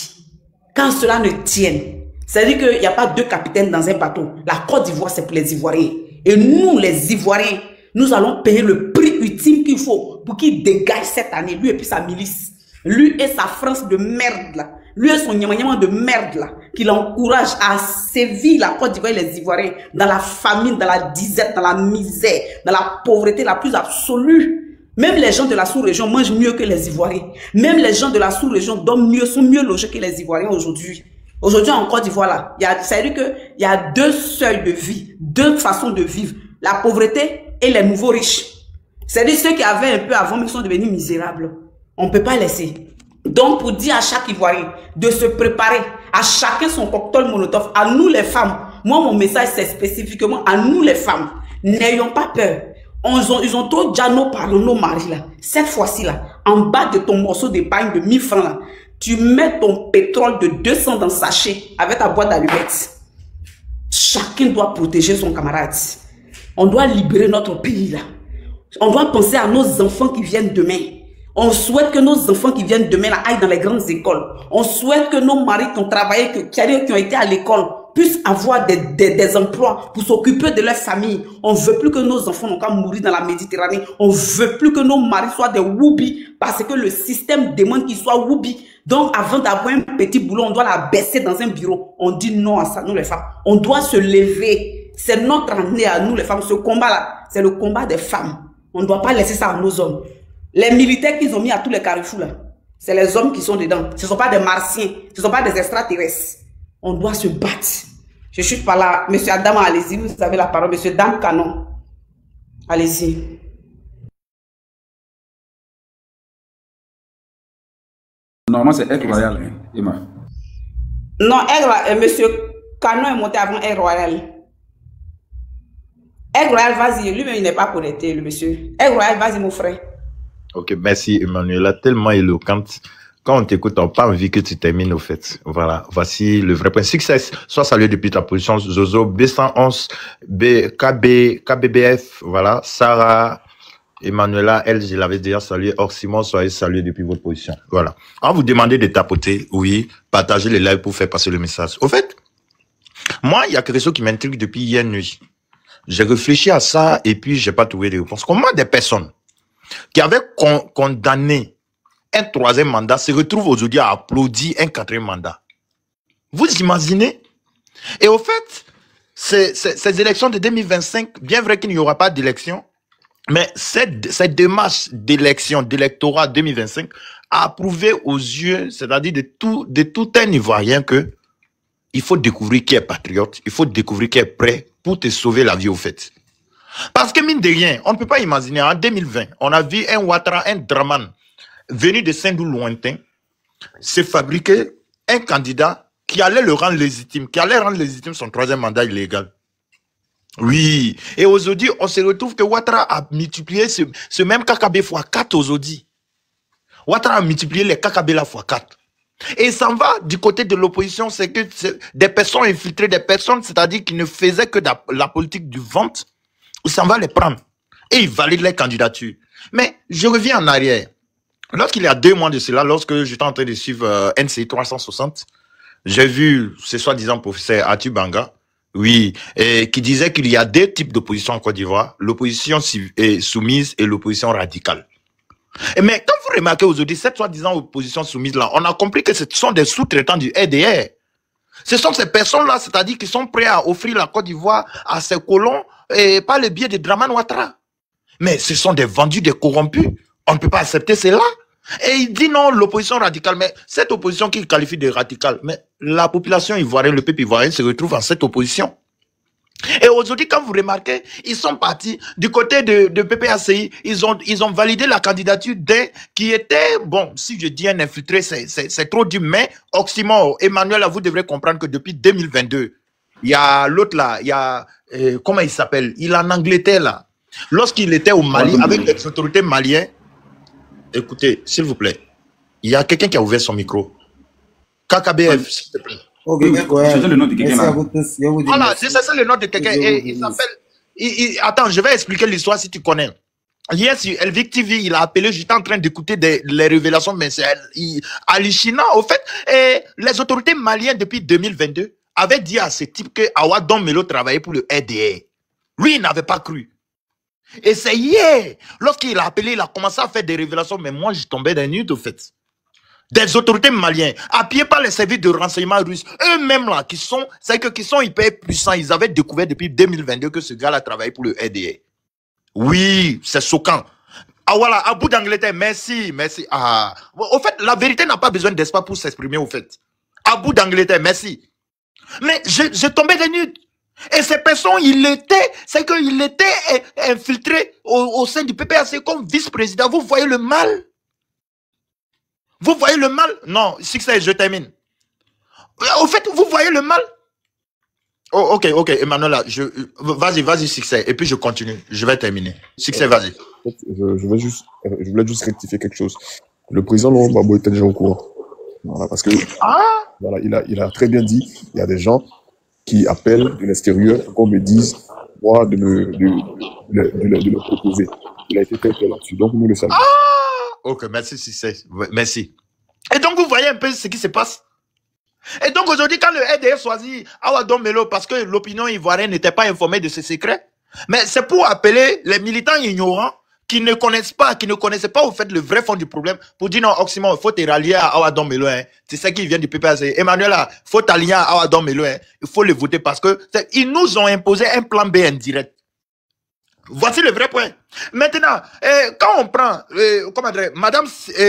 quand cela ne tienne, c'est-à-dire qu'il n'y a pas 2 capitaines dans un bateau. La Côte d'Ivoire, c'est pour les Ivoiriens. Et nous, les Ivoiriens, nous allons payer le prix ultime qu'il faut pour qu'il dégage cette année, lui et puis sa milice. Lui et sa France de merde, là. Lui et son nyama de merde, là, qui l'encourage à sévir la Côte d'Ivoire et les Ivoiriens dans la famine, dans la disette, dans la misère, dans la pauvreté la plus absolue. Même les gens de la sous-région mangent mieux que les Ivoiriens. Même les gens de la sous-région dorment mieux, sont mieux logés que les Ivoiriens aujourd'hui. Aujourd'hui, en Côte d'Ivoire, là, c'est-à-dire qu'il y a 2 seuils de vie, 2 façons de vivre. La pauvreté et les nouveaux riches. C'est-à-dire ceux qui avaient un peu avant, mais qui sont devenus misérables. On ne peut pas laisser. Donc, pour dire à chaque Ivoirien de se préparer, à chacun son cocktail Molotov, à nous les femmes. Moi, mon message, c'est spécifiquement à nous les femmes. N'ayons pas peur. Ils ont trop diano par nos maris là. Cette fois-ci là, en bas de ton morceau d'épargne de 1000 francs là, tu mets ton pétrole de 200 dans le sachet avec ta boîte d'allumettes. Chacun doit protéger son camarade. On doit libérer notre pays là. On doit penser à nos enfants qui viennent demain. On souhaite que nos enfants qui viennent demain là, aillent dans les grandes écoles. On souhaite que nos maris qui ont travaillé, qui ont été à l'école, puissent avoir des emplois pour s'occuper de leur famille. On ne veut plus que nos enfants n'ont qu'à mourir dans la Méditerranée. On ne veut plus que nos maris soient des whoopis parce que le système demande qu'ils soient whoopis. Donc, avant d'avoir un petit boulot, on doit la baisser dans un bureau. On dit non à ça, nous les femmes. On doit se lever. C'est notre année à nous les femmes. Ce combat-là, c'est le combat des femmes. On ne doit pas laisser ça à nos hommes. Les militaires qu'ils ont mis à tous les carrefours là, c'est les hommes qui sont dedans. Ce ne sont pas des martiens, ce ne sont pas des extraterrestres. On doit se battre. Je suis pas là. Monsieur Adam, allez-y, vous avez la parole. Monsieur Dame Canon, allez-y. Normalement, c'est Aigle Royal, hein, Emma. Non, Monsieur Canon est monté avant Aigle Royal. Aigle Royal, vas-y. Lui-même, il n'est pas connecté, le monsieur. Aigle Royal, vas-y, mon frère. Ok, merci Emmanuela, tellement éloquente. Quand on t'écoute, on n'a pas envie que tu termines au fait. Voilà, voici le vrai point. Succès, soit salué depuis ta position, Zozo, B111, KBBF, voilà, Sarah, Emmanuela, elle, je l'avais déjà salué. Or, Simon, soyez salué depuis votre position. Voilà. On vous demandez de tapoter, oui, partager les lives pour faire passer le message. Au fait, moi, il y a quelque chose qui m'intrigue depuis hier nuit. J'ai réfléchi à ça et puis j'ai pas trouvé de réponse. Comment des personnes qui avaient condamné un troisième mandat se retrouvent aujourd'hui à applaudir un quatrième mandat? Vous imaginez? Et au fait, ces élections de 2025, bien vrai qu'il n'y aura pas d'élection, mais cette démarche d'élection, d'électorat 2025 a prouvé aux yeux, c'est-à-dire de tout un Ivoirien que il faut découvrir qui est patriote, il faut découvrir qui est prêt pour te sauver la vie au fait. Parce que mine de rien, on ne peut pas imaginer, en 2020, on a vu un Ouattara, un Draman, venu de Saint-Doux lointain, se fabriquer un candidat qui allait le rendre légitime, qui allait rendre légitime son troisième mandat illégal. Oui, et aujourd'hui, on se retrouve que Ouattara a multiplié ce même KKB x4 aujourd'hui. Ouattara a multiplié les KKB là x4. Et ça va du côté de l'opposition, c'est que des personnes infiltrées, des personnes, c'est-à-dire qui ne faisaient que la politique du ventre, ça va les prendre. Et ils valident les candidatures. Mais je reviens en arrière. Lorsqu'il y a 2 mois de cela, lorsque j'étais en train de suivre NCI 360, j'ai vu ce soi-disant professeur Atu Banga, oui, et qui disait qu'il y a 2 types d'opposition en Côte d'Ivoire, l'opposition soumise et l'opposition radicale. Mais quand vous remarquez aujourd'hui, cette soi-disant opposition soumise-là, on a compris que ce sont des sous-traitants du RDR. Ce sont ces personnes-là, c'est-à-dire qui sont prêts à offrir la Côte d'Ivoire à ses colons et par le biais de Draman Ouattara. Mais ce sont des vendus, des corrompus. On ne peut pas accepter cela. Et il dit non, l'opposition radicale. Mais cette opposition qu'il qualifie de radicale, mais la population ivoirienne, le peuple ivoirien se retrouve en cette opposition. Et aujourd'hui, quand vous remarquez, ils sont partis du côté de PPACI, ils ont validé la candidature d'un qui était, bon, si je dis un infiltré, c'est trop dur, mais Oxymore, Emmanuel, vous devrez comprendre que depuis 2022, il y a l'autre là, il y a, comment il s'appelle? Il est en Angleterre là. Lorsqu'il était au Mali, avec les autorités maliennes, écoutez, s'il vous plaît, il y a quelqu'un qui a ouvert son micro. KKBF, s'il te plaît. Ok, c'est le nom de quelqu'un là. Voilà, c'est le nom de quelqu'un. Et il s'appelle. Attends, je vais expliquer l'histoire si tu connais. Hier sur Elvic TV, il a appelé, j'étais en train d'écouter les révélations, mais c'est Ali China, au fait. Et les autorités maliennes depuis 2022 avaient dit à ce type que Awadon Melo travaillait pour le RDR. Lui, il n'avait pas cru. Et c'est hier, lorsqu'il a appelé, il a commencé à faire des révélations, mais moi, je tombais dans nuit, au fait. Des autorités maliennes, appuyées par les services de renseignement russes, eux-mêmes là, qui sont hyper puissants, ils avaient découvert depuis 2022 que ce gars-là travaillait pour le RDR. Oui, c'est choquant. Ah voilà, à bout d'Angleterre, merci. Ah, au fait, la vérité n'a pas besoin d'espace pour s'exprimer, au fait. À bout d'Angleterre, merci. Mais je tombais des nudes. Et ces personnes, il était infiltré au sein du PPAC comme vice-président. Vous voyez le mal? Vous voyez le mal? Non, Succès, je termine. Au fait, vous voyez le mal? Oh, ok, Emmanuel, vas-y, Succès, et puis je continue. Je vais terminer. Succès, vas-y. Je voulais juste rectifier quelque chose. Le président Laurent Gbagbo était déjà au courant. Voilà, parce que voilà, il a très bien dit, il y a des gens qui appellent de l'extérieur pour qu'on me dise, moi, de le proposer. Il a été très clair là-dessus, donc nous le savons. Ok, merci, Succès. Merci. Et donc, vous voyez un peu ce qui se passe. Et donc aujourd'hui, quand le RDR choisit Awa Dombelo parce que l'opinion ivoirienne n'était pas informée de ses secrets, mais c'est pour appeler les militants ignorants qui ne connaissent pas, qui ne connaissaient pas au fait le vrai fond du problème, pour dire non, Oxymore, il faut te rallier à Awa Dombelo, hein. C'est ça qui vient du PPAC. Emmanuel, il faut t'allier à Awa Dombelo, hein. Il faut le voter parce que ils nous ont imposé un plan B indirect. Voici le vrai point. Maintenant, quand on prend, comment dire, Madame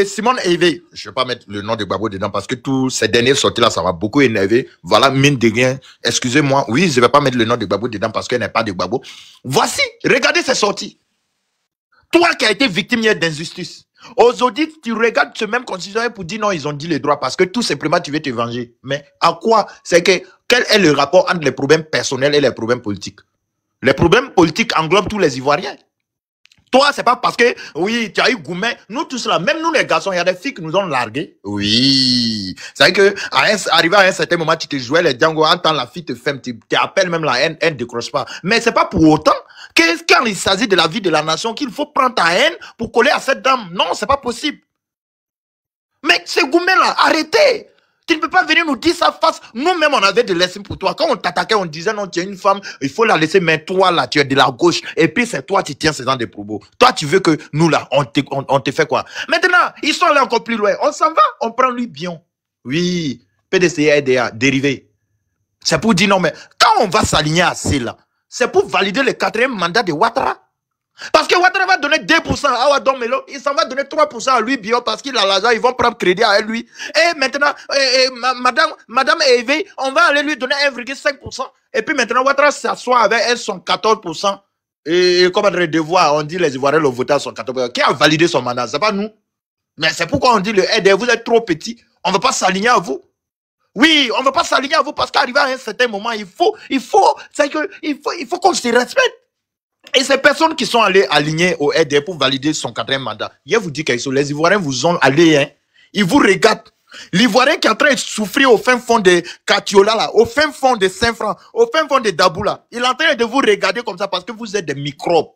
Simone Evé, je ne vais pas mettre le nom de Gbagbo dedans parce que tous ces dernières sorties-là, ça m'a beaucoup énervé. Voilà, mine de rien. Excusez-moi. Oui, je ne vais pas mettre le nom de Gbagbo dedans parce qu'elle n'est pas de Gbagbo. Voici, regardez ces sorties. Toi qui as été victime hier d'injustice, aujourd'hui, tu regardes ce même constitutionnel pour dire non, ils ont dit les droits parce que tout simplement, tu veux te venger. Mais à quoi? C'est que, quel est le rapport entre les problèmes personnels et les problèmes politiques? Les problèmes politiques englobent tous les Ivoiriens. Toi, c'est pas parce que, oui, tu as eu Goumet, nous tous là, même nous les garçons, il y a des filles qui nous ont largués. Oui. C'est vrai que, arrivé à un certain moment, tu te jouais les Django, entends la fille te ferme, tu appelles même la haine, elle ne décroche pas. Mais c'est pas pour autant que quand il s'agit de la vie de la nation, qu'il faut prendre ta haine pour coller à cette dame. Non, c'est pas possible. Mais ce Goumet là, arrêtez. Tu ne peux pas venir nous dire ça face. Nous-mêmes, on avait de l'estime pour toi. Quand on t'attaquait, on disait non, tu es une femme, il faut la laisser, mais toi là, tu es de la gauche. Et puis c'est toi qui tiens ce genre de propos. Toi, tu veux que nous là, on te fait quoi? Maintenant, ils sont allés encore plus loin. On s'en va, on prend lui bien. Oui, PDC, RDA, dérivé. C'est pour dire non, mais quand on va s'aligner à là, c'est pour valider le 4e mandat de Ouattara. Parce que Ouattara va donner 2% à Awa Dombelo, il s'en va donner 3% à lui, Bio, parce qu'il a l'argent, ils vont prendre crédit à lui. Et maintenant, Madame Evé, on va aller lui donner 1,5%. Et puis maintenant, Ouattara s'assoit avec elle son 14%. Et comme on devoir, on dit les Ivoiriens l'ont voté à son 14%. Qui a validé son mandat? C'est pas nous. Mais c'est pourquoi on dit le RDR, vous êtes trop petit, on ne va pas s'aligner à vous. Oui, on ne va pas s'aligner à vous parce qu'arrivé à un certain moment, il faut qu'on se respecte. Et ces personnes qui sont allées aligner au RDR pour valider son 4e mandat, je vous dis quelque chose, les Ivoiriens vous ont allé, hein, ils vous regardent. L'Ivoirien qui est en train de souffrir au fin fond de Katiola, là, au fin fond de Saint-Franc, au fin fond de Daboula, il est en train de vous regarder comme ça parce que vous êtes des microbes.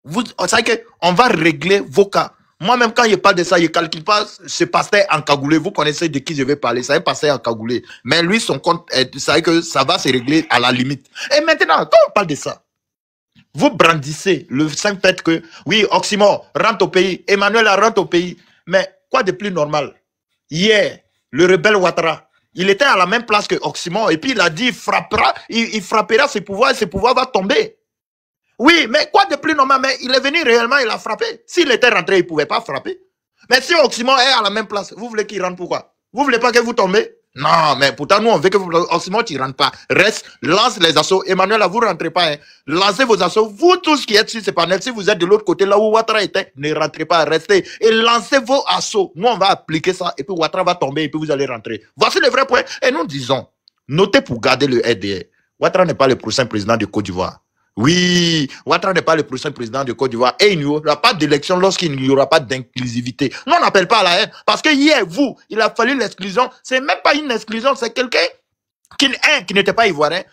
Vous savez qu'on va régler vos cas. Moi-même, quand je parle de ça, je ne calcule pas ce pasteur encagoulé. Vous connaissez de qui je vais parler. C'est un pasteur encagoulé. Mais lui, son compte, vous savez que ça va se régler à la limite. Et maintenant, quand on parle de ça, vous brandissez le simple fait que, oui, Oxymore rentre au pays, Emmanuel rentre au pays. Mais quoi de plus normal? Hier, le rebelle Ouattara, il était à la même place que Oxymore et puis il a dit il frappera ses pouvoirs et ses pouvoirs vont tomber. Oui, mais quoi de plus normal? Mais il est venu réellement, il a frappé. S'il était rentré, il ne pouvait pas frapper. Mais si Oxymore est à la même place, vous voulez qu'il rentre pourquoi? Vous ne voulez pas que vous tombez? Non, mais pourtant, nous, on veut que vous... Oxymore, tu ne rentres pas. Reste, lance les assauts. Emmanuel, vous ne rentrez pas. Hein. Lancez vos assauts. Vous tous qui êtes sur ces panels, si vous êtes de l'autre côté, là où Ouattara était, ne rentrez pas. Restez et lancez vos assauts. Nous, on va appliquer ça et puis Ouattara va tomber et puis vous allez rentrer. Voici le vrai point. Et nous disons, notez pour garder le RDR. Ouattara n'est pas le prochain président de Côte d'Ivoire. Oui, Ouattara n'est pas le prochain président de Côte d'Ivoire et il n'y aura pas d'élection lorsqu'il n'y aura pas d'inclusivité. Nous, on n'appelle pas à la haine parce que hier, il a fallu l'exclusion. C'est même pas une exclusion, c'est quelqu'un qui n'était pas ivoirien,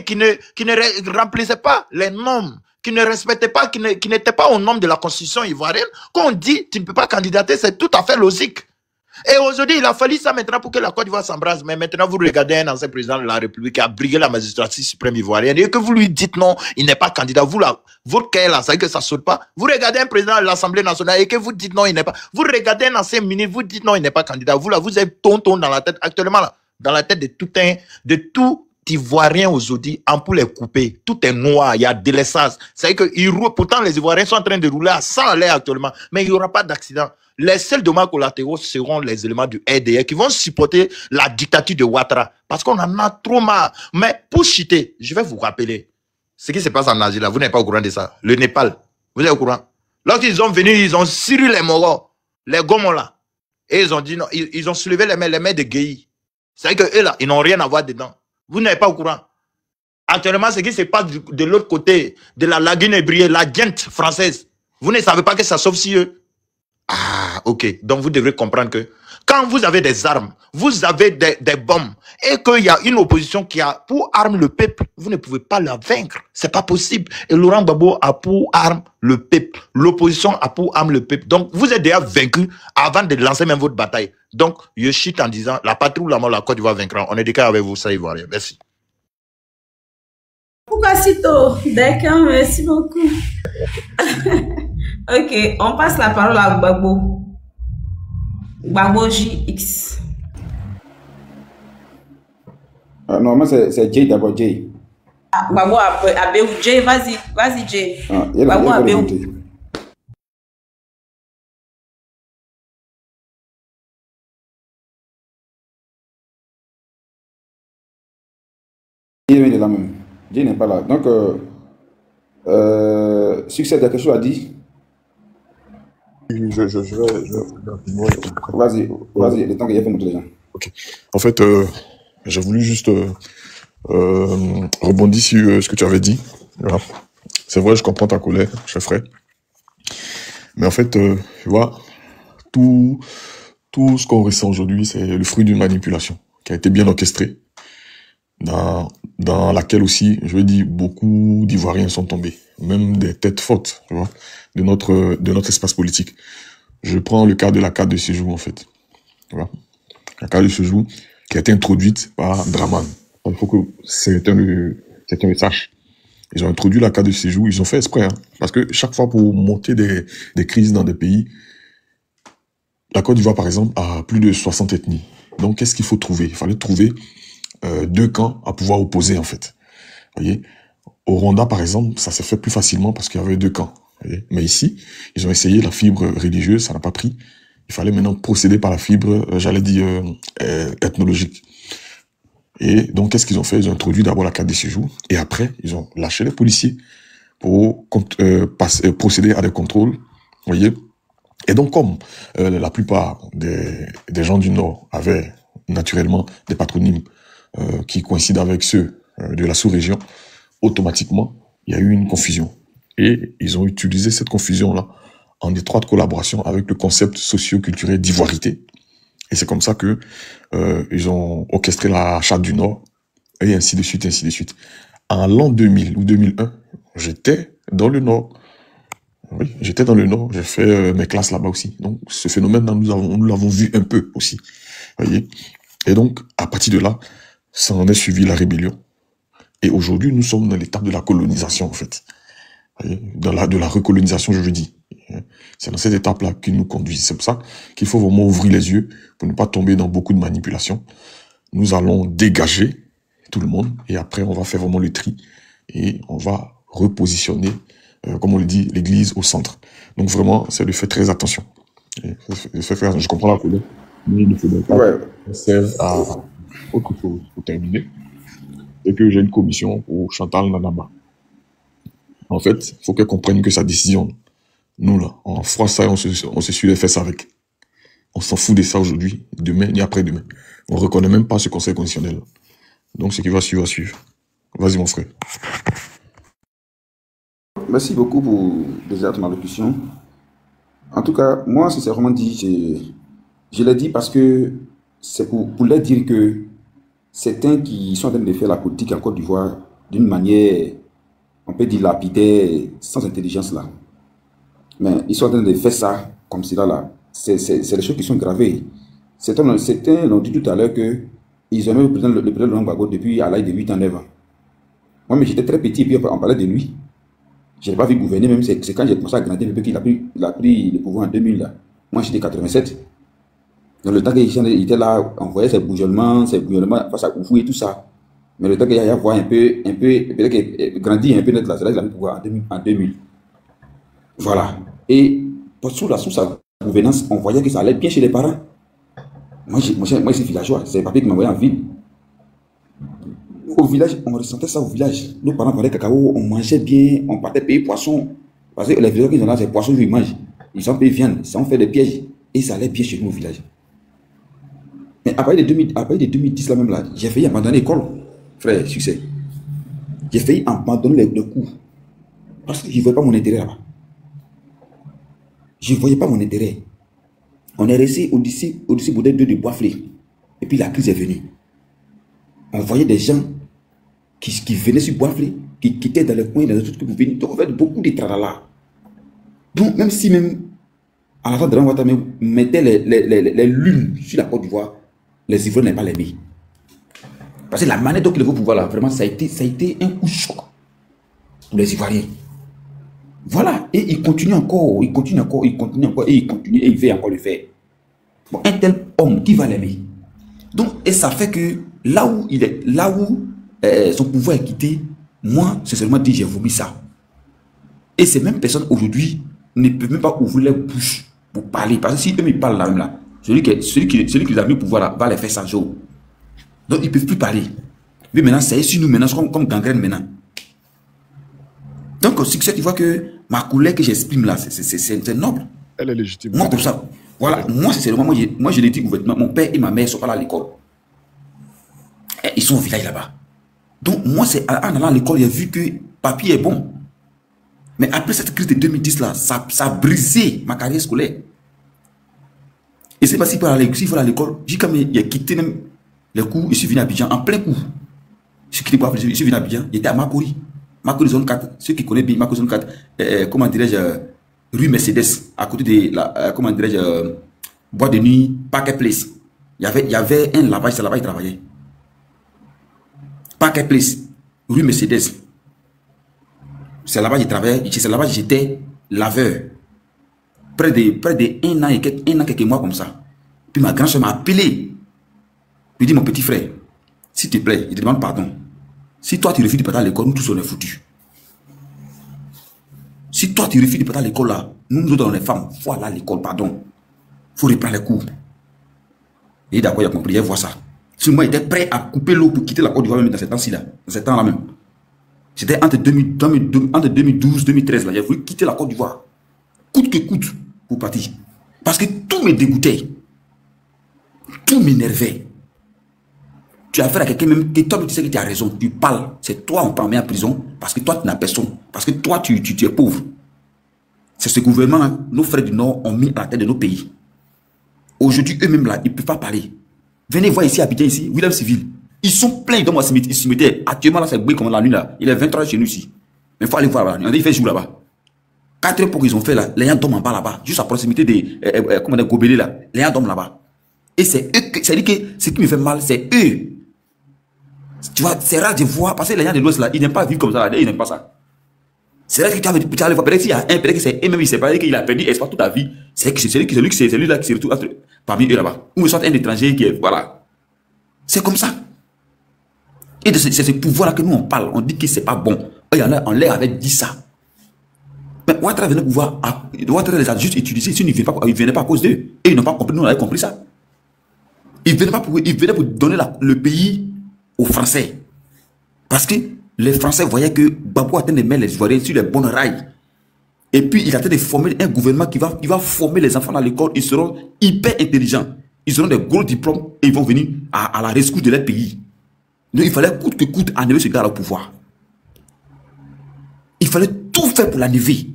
qui ne remplissait pas les normes, qui ne respectait pas, qui n'était pas aux normes de la constitution ivoirienne. Quand on dit tu ne peux pas candidater, c'est tout à fait logique. Et aujourd'hui, il a fallu ça maintenant pour que la Côte d'Ivoire s'embrase. Mais maintenant, vous regardez un ancien président de la République qui a brigué la magistrature suprême ivoirienne et que vous lui dites non, il n'est pas candidat. Vous là, votre cas là, ça veut dire que ça ne saute pas. Vous regardez un président de l'Assemblée nationale et que vous dites non, il n'est pas. Vous regardez un ancien ministre, vous dites non, il n'est pas candidat. Vous là, vous êtes tonton dans la tête actuellement là, dans la tête de tout Ivoirien aujourd'hui, en pour les couper. Tout est noir, il y a délaissance. C'est-à-dire que pourtant les Ivoiriens sont en train de rouler à 100 à l'air actuellement, mais il n'y aura pas d'accident. Les seuls dommages collatéraux seront les éléments du RDR qui vont supporter la dictature de Ouattara. Parce qu'on en a trop marre. Mais pour citer, je vais vous rappeler ce qui se passe en Asie là. Vous n'êtes pas au courant de ça. Le Népal, vous êtes au courant? Lorsqu'ils sont venus, ils ont ciré les Moros, les Gomons là. Et ils ont dit non, ils ont soulevé les mains de Guéhi. C'est-à-dire qu'eux là, ils n'ont rien à voir dedans. Vous n'êtes pas au courant. Actuellement, ce qui se passe de l'autre côté de la lagune ébriée, la Gente française, vous ne savez pas que ça sauve si eux. Ah, ok. Donc, vous devrez comprendre que Quand vous avez des armes, vous avez des bombes, et qu'il y a une opposition qui a pour arme le peuple, vous ne pouvez pas la vaincre. C'est pas possible. Et Laurent Gbagbo a pour arme le peuple. L'opposition a pour arme le peuple. Donc, vous êtes déjà vaincu avant de lancer même votre bataille. Donc, je chute en disant, la patrie ou la mort, la Côte d'Ivoire vaincra. On est d'accord avec vous, ça, Ivoirien. Merci. Pourquoi si tôt? D'accord, merci beaucoup. Ok, on passe la parole à Gbagbo. Gbagbo JX. Normalement, c'est Jay d'abord, Jay. Ah, Gbagbo Abéou. Jay, vas-y, Jay. Gbagbo Abéou. Jay est là même. Jay n'est pas là. Donc, Succès, tu as quelque chose à dire? Je vais rapidement. Vas-y, le temps qu'il y a fait montrer les gens. Ok. En fait, j'ai voulu juste rebondir sur ce que tu avais dit. Voilà. C'est vrai, je comprends ta colère, cher frère. Mais en fait, tu vois, tout ce qu'on ressent aujourd'hui, c'est le fruit d'une manipulation qui a été bien orchestrée, dans laquelle aussi, je veux dire, beaucoup d'Ivoiriens sont tombés, même des têtes fortes, tu vois, de notre espace politique. Je prends le cas de la carte de séjour, en fait. Tu vois, la carte de séjour qui a été introduite par Draman. Il faut que certains le sachent. Ils ont introduit la carte de séjour, ils ont fait exprès, hein, parce que chaque fois pour monter des crises dans des pays, la Côte d'Ivoire, par exemple, a plus de 60 ethnies. Donc, qu'est-ce qu'il faut trouver? Il fallait trouver 2 camps à pouvoir opposer, en fait. Vous voyez? Au Rwanda, par exemple, ça s'est fait plus facilement parce qu'il y avait 2 camps. Vous voyez? Mais ici, ils ont essayé la fibre religieuse, ça n'a pas pris. Il fallait maintenant procéder par la fibre, j'allais dire, ethnologique. Et donc, qu'est-ce qu'ils ont fait? Ils ont introduit d'abord la carte de séjour et après, ils ont lâché les policiers pour procéder à des contrôles. Vous voyez? Et donc, comme la plupart des gens du Nord avaient naturellement des patronymes qui coïncident avec ceux de la sous-région, automatiquement, il y a eu une confusion. Et ils ont utilisé cette confusion-là en étroite collaboration avec le concept socio-culturel d'ivoirité. Et c'est comme ça que ils ont orchestré la Charte du Nord, et ainsi de suite, ainsi de suite. En l'an 2000 ou 2001, j'étais dans le Nord. Oui, j'étais dans le Nord, j'ai fait mes classes là-bas aussi. Donc, ce phénomène, nous l'avons vu un peu aussi. Voyez. Et donc, à partir de là, ça en est suivi la rébellion. Et aujourd'hui, nous sommes dans l'étape de la colonisation, en fait. Voyez, de la recolonisation, je veux dire. C'est dans cette étape-là qui nous conduit. C'est pour ça qu'il faut vraiment ouvrir les yeux pour ne pas tomber dans beaucoup de manipulations. Nous allons dégager tout le monde et après, on va faire vraiment le tri et on va repositionner, comme on le dit, l'église au centre. Donc vraiment, c'est de faire très attention. Je comprends la colère, mais il ne faudrait pas serve à autre chose pour terminer. Et que j'ai une commission pour Chantal Nanaba. En fait, il faut qu'elle comprenne que sa décision, nous là, on froisse ça et on se suit les fesses avec. On s'en fout de ça aujourd'hui, demain ni après-demain. On reconnaît même pas ce conseil conditionnel. Donc ce qui va suivre, Vas-y mon frère. Merci beaucoup pour déjà ton allocution. En tout cas, moi, sincèrement dit, je l'ai dit parce que c'est pour leur dire que certains qui sont en train de faire la politique en Côte d'Ivoire d'une manière, on peut dire lapidaire, sans intelligence là. Mais ils sont en train de faire ça comme cela là. C'est des choses qui sont gravées. Certains l'ont dit tout à l'heure qu'ils aimaient le président Laurent Gbagbo depuis à l'âge de 8 ans, 9 ans. Moi, mais j'étais très petit et puis on parlait de lui. Je n'ai pas vu gouverner, même c'est quand j'ai commencé à grandir qu'il a pris le pouvoir en 2000 là. Moi, j'étais 87. Dans le temps qu'il était là, on voyait ses bouillonnements face à Oufou et tout ça. Mais le temps qu'il y a voir un peu, peut-être qu'il grandit un peu net là, c'est là qu'il a pris le pouvoir en 2000. Voilà. Et sous sa gouvernance, on voyait que ça allait bien chez les parents. Moi, je suis villageois, c'est les papiers qui m'envoyaient en ville. Au village, on ressentait ça au village. Nos parents parlaient cacao, on mangeait bien, on partait payer poisson. Parce que les villageois qui sont là, c'est poisson qu'ils mangent. Ils ont payé viande, ils ont fait des pièges. Et ça allait bien chez nous au village. Mais à partir de 2010 là même là, j'ai failli abandonner l'école, frère, succès. J'ai failli abandonner les cours. Parce que je ne voyais pas mon intérêt là-bas. Je ne voyais pas mon intérêt. On est resté au-dessus Baudet 2 de Boisflé. Et puis la crise est venue. On voyait des gens qui venaient sur Boisflé, qui étaient dans les coins, dans les trucs que vous venez. Donc, on fait beaucoup de tralala. Donc, même si à la fin de Ouattara mettait les lunes sur la Côte d'Ivoire, les Ivoiriens n'aiment pas l'aimer. Parce que la manière dont il veut pouvoir là, vraiment, ça a été un coup choc pour les Ivoiriens. Voilà, et il continue encore, et il veut encore le faire. Bon, un tel homme, qui va l'aimer? Donc, et ça fait que là où son pouvoir est quitté, moi, c'est seulement dit, j'ai vomi ça. Et ces mêmes personnes aujourd'hui ne peuvent même pas ouvrir leur bouche pour parler. Parce que si eux ils parlent là même là, celui qui les a mis au pouvoir là, va les faire 100 jours. Donc ils ne peuvent plus parler. Mais maintenant, c'est sur nous maintenant, comme gangrène maintenant. Donc, c'est que tu vois que ma colère que j'exprime là, c'est noble. Elle est légitime. Moi, comme ça, voilà, moi, c'est le moment, moi, je l'ai dit ouvertement, mon père et ma mère ne sont pas là à l'école. Ils sont au village là-bas. Donc, moi, c'est en allant à l'école, j'ai vu que papier est bon. Mais après cette crise de 2010 là, ça a brisé ma carrière scolaire. Et c'est pas si s'il faut aller à l'école, j'ai quand même quitté même les cours, je suis venu à Abidjan en plein cours. Je suis venu à Abidjan, j'étais à Makori. Makori zone 4, ceux qui connaissent bien Makori zone 4, comment dirais-je, rue Mercedes, à côté de la, comment dirais-je, boîte de nuit, Parquet Place. Il y avait un lavage, c'est là-bas il travaillait. Parquet Place, rue Mercedes. C'est là-bas que je travaillais, c'est là-bas que j'étais laveur. Près de un an et quelques mois comme ça. Puis ma grand-soeur m'a appelé. Puis dit, mon petit frère, s'il te plaît, je te demande pardon. Si toi tu refuses de partir à l'école, nous tous on est foutus. Si toi tu refuses de partir à l'école là, nous autres on est femmes, il faut aller à l'école, pardon. Il faut reprendre les cours. Et d'accord, il a compris, il voit ça. Si moi j'étais prêt à couper l'eau pour quitter la Côte d'Ivoire même dans ces temps-ci là, dans ces temps-là même. C'était entre 2012 2013 là, j'ai voulu quitter la Côte d'Ivoire. Coûte que coûte pour partir. Parce que tout me dégoûtait. Tout m'énervait. Tu as affaire à quelqu'un même que toi tu sais que tu as raison. Tu parles. C'est toi on t'en met en prison parce que toi tu n'as personne. Parce que toi tu es pauvre. C'est ce gouvernement là, nos frères du Nord ont mis à la tête de nos pays. Aujourd'hui eux-mêmes là, ils ne peuvent pas parler. Venez voir ici, Abidjan ici, William Civil. Ils sont pleins de moi, ils se mettaient. Actuellement là, c'est bruit comme la nuit là. Il est 23h chez nous ici. Mais il faut aller voir là. On dit il fait jour là-bas. 4 heures pour qu'ils ont fait là. Les gens dorment en bas là-bas. Juste à proximité des gobelets là. Les gens dorment là-bas. Et c'est eux, c'est-à-dire que ce qui me fait mal, c'est eux. Tu vois, c'est rare de voir, parce que les gens de l'Ouest là, ils n'aiment pas vivre comme ça là. Ils n'aiment pas ça. C'est là que tu allais voir. Peut-être qu'il y a un, peut-être que c'est même il s'est pas dit qu'il a perdu espoir toute la vie. C'est celui-là qui se retrouve parmi eux là-bas. Ou soit un étranger qui est, voilà. C'est comme ça. Et c'est ce pouvoir-là que nous on parle. On dit que c'est pas bon. Il y en a, on leur avait dit ça. Mais Ouattara venait pouvoir. Ouattara les a juste utilisés. Sinon, ils ne venaient pas à cause d'eux. Et ils n'ont pas compris. Nous, on avait compris ça. Ils venaient pour donner le pays aux Français. Parce que les Français voyaient que Babou attendait de mettre les Ivoiriens sur les bonnes rails. Et puis, il attendait de former un gouvernement qui va former les enfants dans l'école. Ils seront hyper intelligents. Ils auront des gros diplômes et ils vont venir à la rescousse de leur pays. Donc, il fallait coûte que coûte enlever ce gars au pouvoir. Il fallait tout faire pour l'enlever.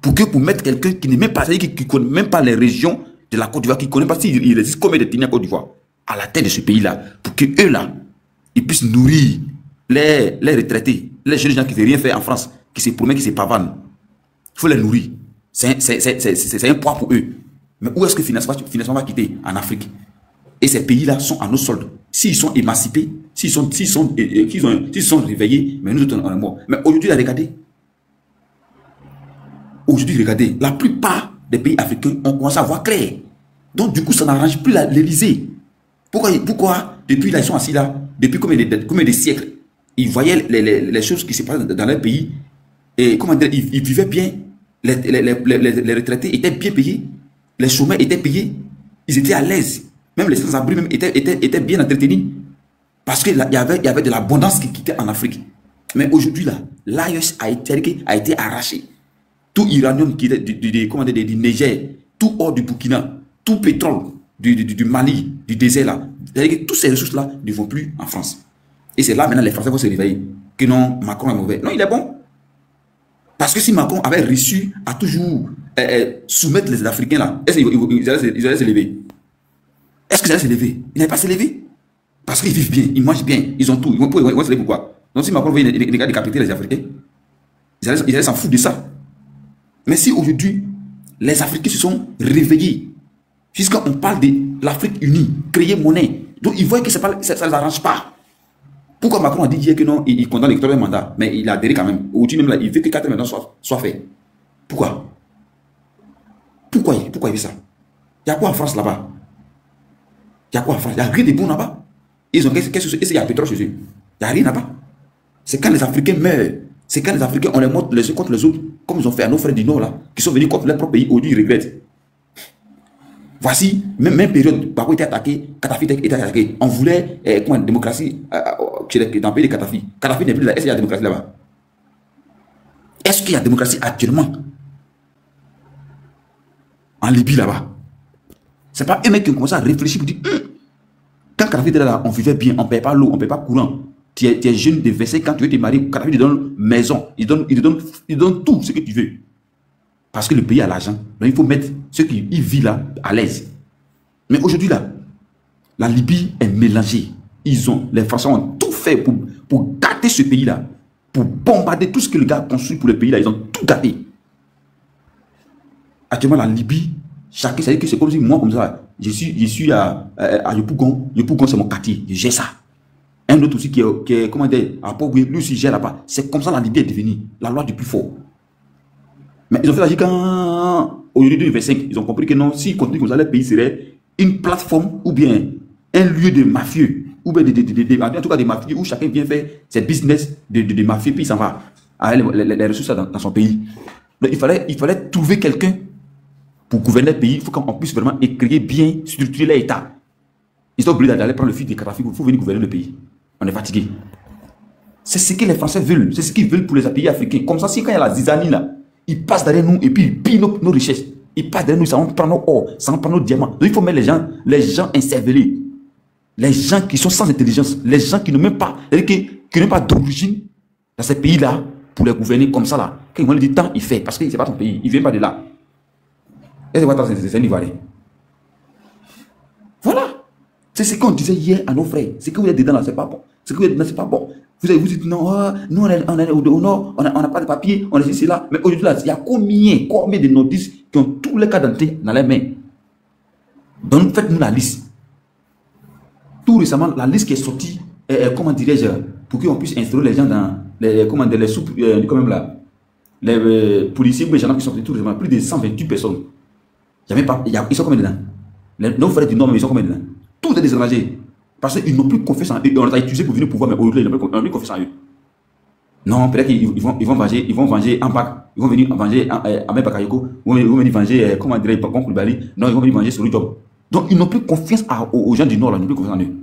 Pour mettre quelqu'un qui n'est même pas, qui ne connaît même pas les régions de la Côte d'Ivoire, qui ne connaît pas s'il existe combien de Téniens en Côte d'Ivoire, à la tête de ce pays-là, pour qu'eux là, ils puissent nourrir les retraités, les jeunes gens qui ne veulent rien faire en France, qui se promènent, qui se pavanent. Il faut les nourrir. C'est un poids pour eux. Mais où est-ce que le financement va quitter? En Afrique. Et ces pays-là sont à nos soldes. S'ils sont émancipés, s'ils sont réveillés, mais nous autres, on est morts. Mais aujourd'hui, regardez. Aujourd'hui, regardez. La plupart des pays africains ont commencé à voir clair. Donc, du coup, ça n'arrange plus l'Élysée. Pourquoi depuis là, ils sont assis là, depuis combien de siècles, ils voyaient les choses qui se passent dans leur pays. Et comment dire, ils vivaient bien. Les retraités étaient bien payés. Les chômeurs étaient payés. Ils étaient à l'aise. Même les sans-abri même étaient bien entretenus. Parce qu'il y avait de l'abondance qui quittait en Afrique. Mais aujourd'hui, là, l'AES a été arraché. Tout uranium qui était du Niger, tout or du Burkina, tout pétrole du Mali, du désert là. C'est-à-dire que toutes ces ressources-là ne vont plus en France. Et c'est là maintenant les Français vont se réveiller. Que non, Macron est mauvais. Non, il est bon. Parce que si Macron avait réussi à toujours soumettre les Africains là, est-ce qu'ils allaient se lever? Est-ce qu'ils allaient se lever? Ils n'allaient pas se lever. Parce qu'ils vivent bien, ils mangent bien, ils ont tout. Ils vont se lever pourquoi? Donc si Macron veut décapiter les Africains, ils allaient s'en foutre de ça. Mais si aujourd'hui, les Africains se sont réveillés, puisqu'on parle de l'Afrique unie, créer monnaie, donc ils voient que ça ne les arrange pas. Pourquoi Macron a dit hier que non, il condamne les 4e mandat, mais il a adhéré quand même. Aujourd'hui même là, il veut que 4e mandat soit fait. Pourquoi? Pourquoi il veut ça? Il y a quoi en France là-bas? Il y a quoi en France? Il n'y a rien de bon là-bas. Ils ont qu'est-ce qu'il y a pétrole chez eux? Il n'y a rien là-bas. C'est quand les Africains meurent. C'est quand les Africains, on les montre les uns contre les autres, comme ils ont fait à nos frères du Nord là, qui sont venus contre leur propre pays, aujourd'hui ils regrettent. Voici, même période, Bako était attaqué, Kadhafi était attaqué. On voulait, comment, démocratie dans le pays de Kadhafi. Kadhafi n'est plus là. Est-ce qu'il y a démocratie là-bas? Est-ce qu'il y a démocratie actuellement en Libye là-bas? C'est pas un mec qui ont commencé à réfléchir pour dire, quand Kadhafi était là, on vivait bien, on ne payait pas l'eau, on ne payait pas courant. Tu es jeune de 25, quand tu veux te marier, Kadhafi te donne maison, il donne tout ce que tu veux. Parce que le pays a l'argent. Donc il faut mettre ceux qui vivent là à l'aise. Mais aujourd'hui là, la Libye est mélangée. Les Français ont tout fait pour gâter ce pays là. Pour bombarder tout ce que le gars a construit pour le pays là. Ils ont tout gâté. Actuellement la Libye, chacun, ça veut dire que c'est comme si moi comme ça, je suis à Yopougon. Yopougon c'est mon quartier, je gère ça. Un autre aussi qui est comment dire, à Pogoué, lui aussi gère là-bas. C'est comme ça la Libye est devenue la loi du plus fort. Mais ils ont fait l'agir quand, aujourd'hui 2025, ils ont compris que non, s'ils continuent comme ça, le pays serait une plateforme ou bien un lieu de mafieux, ou bien en tout cas des mafieux où chacun vient faire ses business de mafieux, puis il s'en va avec les ressources dans son pays. Donc il fallait trouver quelqu'un pour gouverner le pays. Il faut qu'on puisse vraiment écrire bien, structurer l'État. Ils sont obligés d'aller prendre le fil de Kadhafi, il faut venir gouverner le pays. On est fatigué. C'est ce que les Français veulent, c'est ce qu'ils veulent pour les pays africains. Comme ça, si quand il y a la zizanie là, ils passent derrière nous et puis ils pillent nos richesses. Ils passent derrière nous, ça va prendre nos or, ça va prendre nos diamants. Donc il faut mettre les gens incervelés, les gens qui sont sans intelligence, les gens qui n'ont même pas, qui n'ont pas d'origine dans ces pays-là pour les gouverner comme ça là. Quand ils vont dire tant, il fait, parce que c'est pas ton pays, il ne vient pas de là. Et c'est un Ivoirien. Voilà. C'est ce qu'on disait hier à nos frères. Ce que vous êtes dedans là, c'est pas bon. Ce que vous êtes dedans, c'est pas bon. Vous dites non, nous on est au nord, on n'a pas de papier, on est ici là. Mais aujourd'hui, il y a combien de notices qui ont tous les cas d'identité dans les mains? Donc faites-nous la liste. Tout récemment, la liste qui est sortie, comment dirais-je, pour qu'on puisse instruire les gens dans les policiers ou les gens qui sont sortis tout récemment, plus de 128 personnes. Ils sont combien dedans? Nos frères du Nord, ils sont combien dedans? Tout est désarrangé. Parce qu'ils n'ont plus confiance en eux. On les a utilisés pour venir au pouvoir, mais aujourd'hui, ils n'ont plus confiance en eux. Non, peut-être qu'ils vont venger en bac. Ils vont venir venger à Bakayoko. Ils vont venir venger, comment dirais-je, contre le Bali. Non, ils vont venir venger sur le job. Donc, ils n'ont plus confiance aux gens du Nord, là, ils n'ont plus confiance en eux.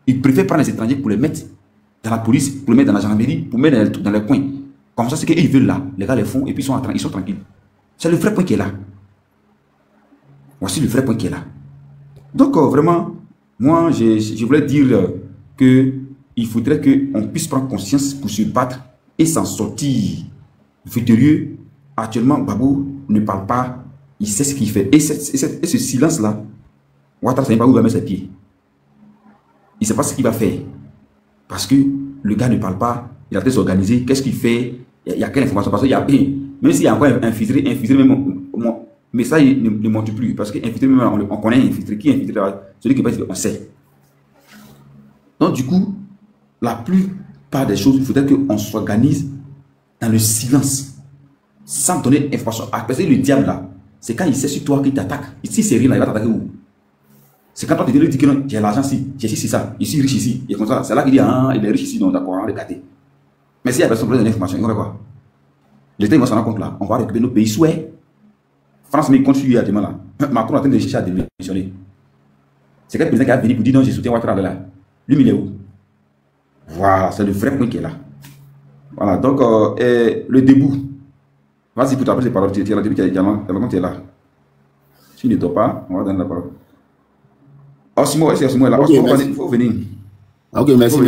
Ils préfèrent prendre les étrangers pour les mettre dans la police, pour les mettre dans la gendarmerie, pour les mettre dans les coins. Comme ça, c'est qu'ils veulent là. Les gars les font et puis ils sont tranquilles. C'est le vrai point qui est là. Voici le vrai point qui est là. Donc, vraiment, moi, je voulais dire qu'il faudrait qu'on puisse prendre conscience pour se battre et s'en sortir victorieux. Actuellement, Babou ne parle pas, il sait ce qu'il fait. Et ce silence-là, Ouattara ne sait pas où il va mettre ses pieds. Il ne sait pas ce qu'il va faire. Parce que le gars ne parle pas, il a été organisé. Qu'est-ce qu'il fait? Il y a quelle information? Parce qu'il y a, même s'il y a encore infiltré, même mon message ne monte plus. Parce qu'infiltré, même on connaît infiltré. Qui est infiltré? Celui qui est pas, on sait. Donc, du coup, la plupart des choses, il faudrait qu'on s'organise dans le silence, sans donner information. Parce que le diable là, c'est quand il sait sur toi qu'il t'attaque. Ici, c'est rien, là, il va t'attaquer où? C'est quand toi tu dis que non, j'ai l'argent ici, j'ai ici, c'est ça, ici, riche ici. Et comme ça, c'est là qu'il dit, ah, il est riche ici, donc d'accord, on va le gâter. Mais s'il y a personne qui donne l'information, il va quoi? L'État, il va s'en rendre compte là, on va récupérer nos pays souhaits. France, mais il continue actuellement là. Macron est en train de chercher à démissionner. C'est quel président qui a venu pour dire non, j'ai soutenu Ouattara là. Lui, il est où? Voilà, c'est le vrai point qui est là. Voilà, donc, le debout. Vas-y, pour t'appeler les paroles, tu es là, tu es là. Si tu ne dors pas, on va donner la parole. Osimo, est-ce que Osimo est là? Osimo, il faut venir. Ok, merci.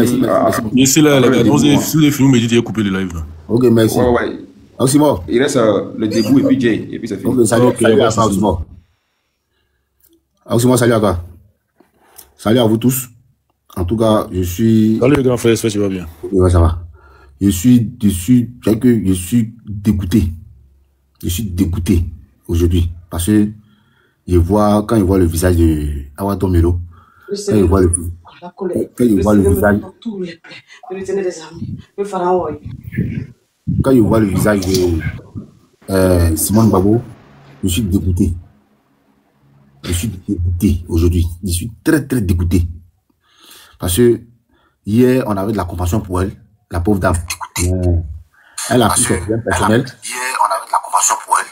Merci là, les gars. Si vous avez fini, vous me dites de couper le live. Ok, merci. Ouais. Oxymore. Il reste le début et puis Jay. Et puis c'est fini. Ok, salut, salut à toi, Oxymore. Oxymore, salut à toi. Salut à vous tous. En tout cas, je suis... Salut, grand frère, j'espère que tu vas bien. Ouais, ça va. Je suis dégoûté. Je suis dégoûté aujourd'hui. Parce que quand je vois le visage de Awadon Melo, quand je vois le visage... Quand je vois le visage de Simone Babo, je suis dégoûté. Je suis dégoûté aujourd'hui. Je suis très, très dégoûté. Parce que hier, on avait de la compassion pour elle, la pauvre dame. Elle a pris ses problèmes personnels. Hier, on avait de la compassion pour elle.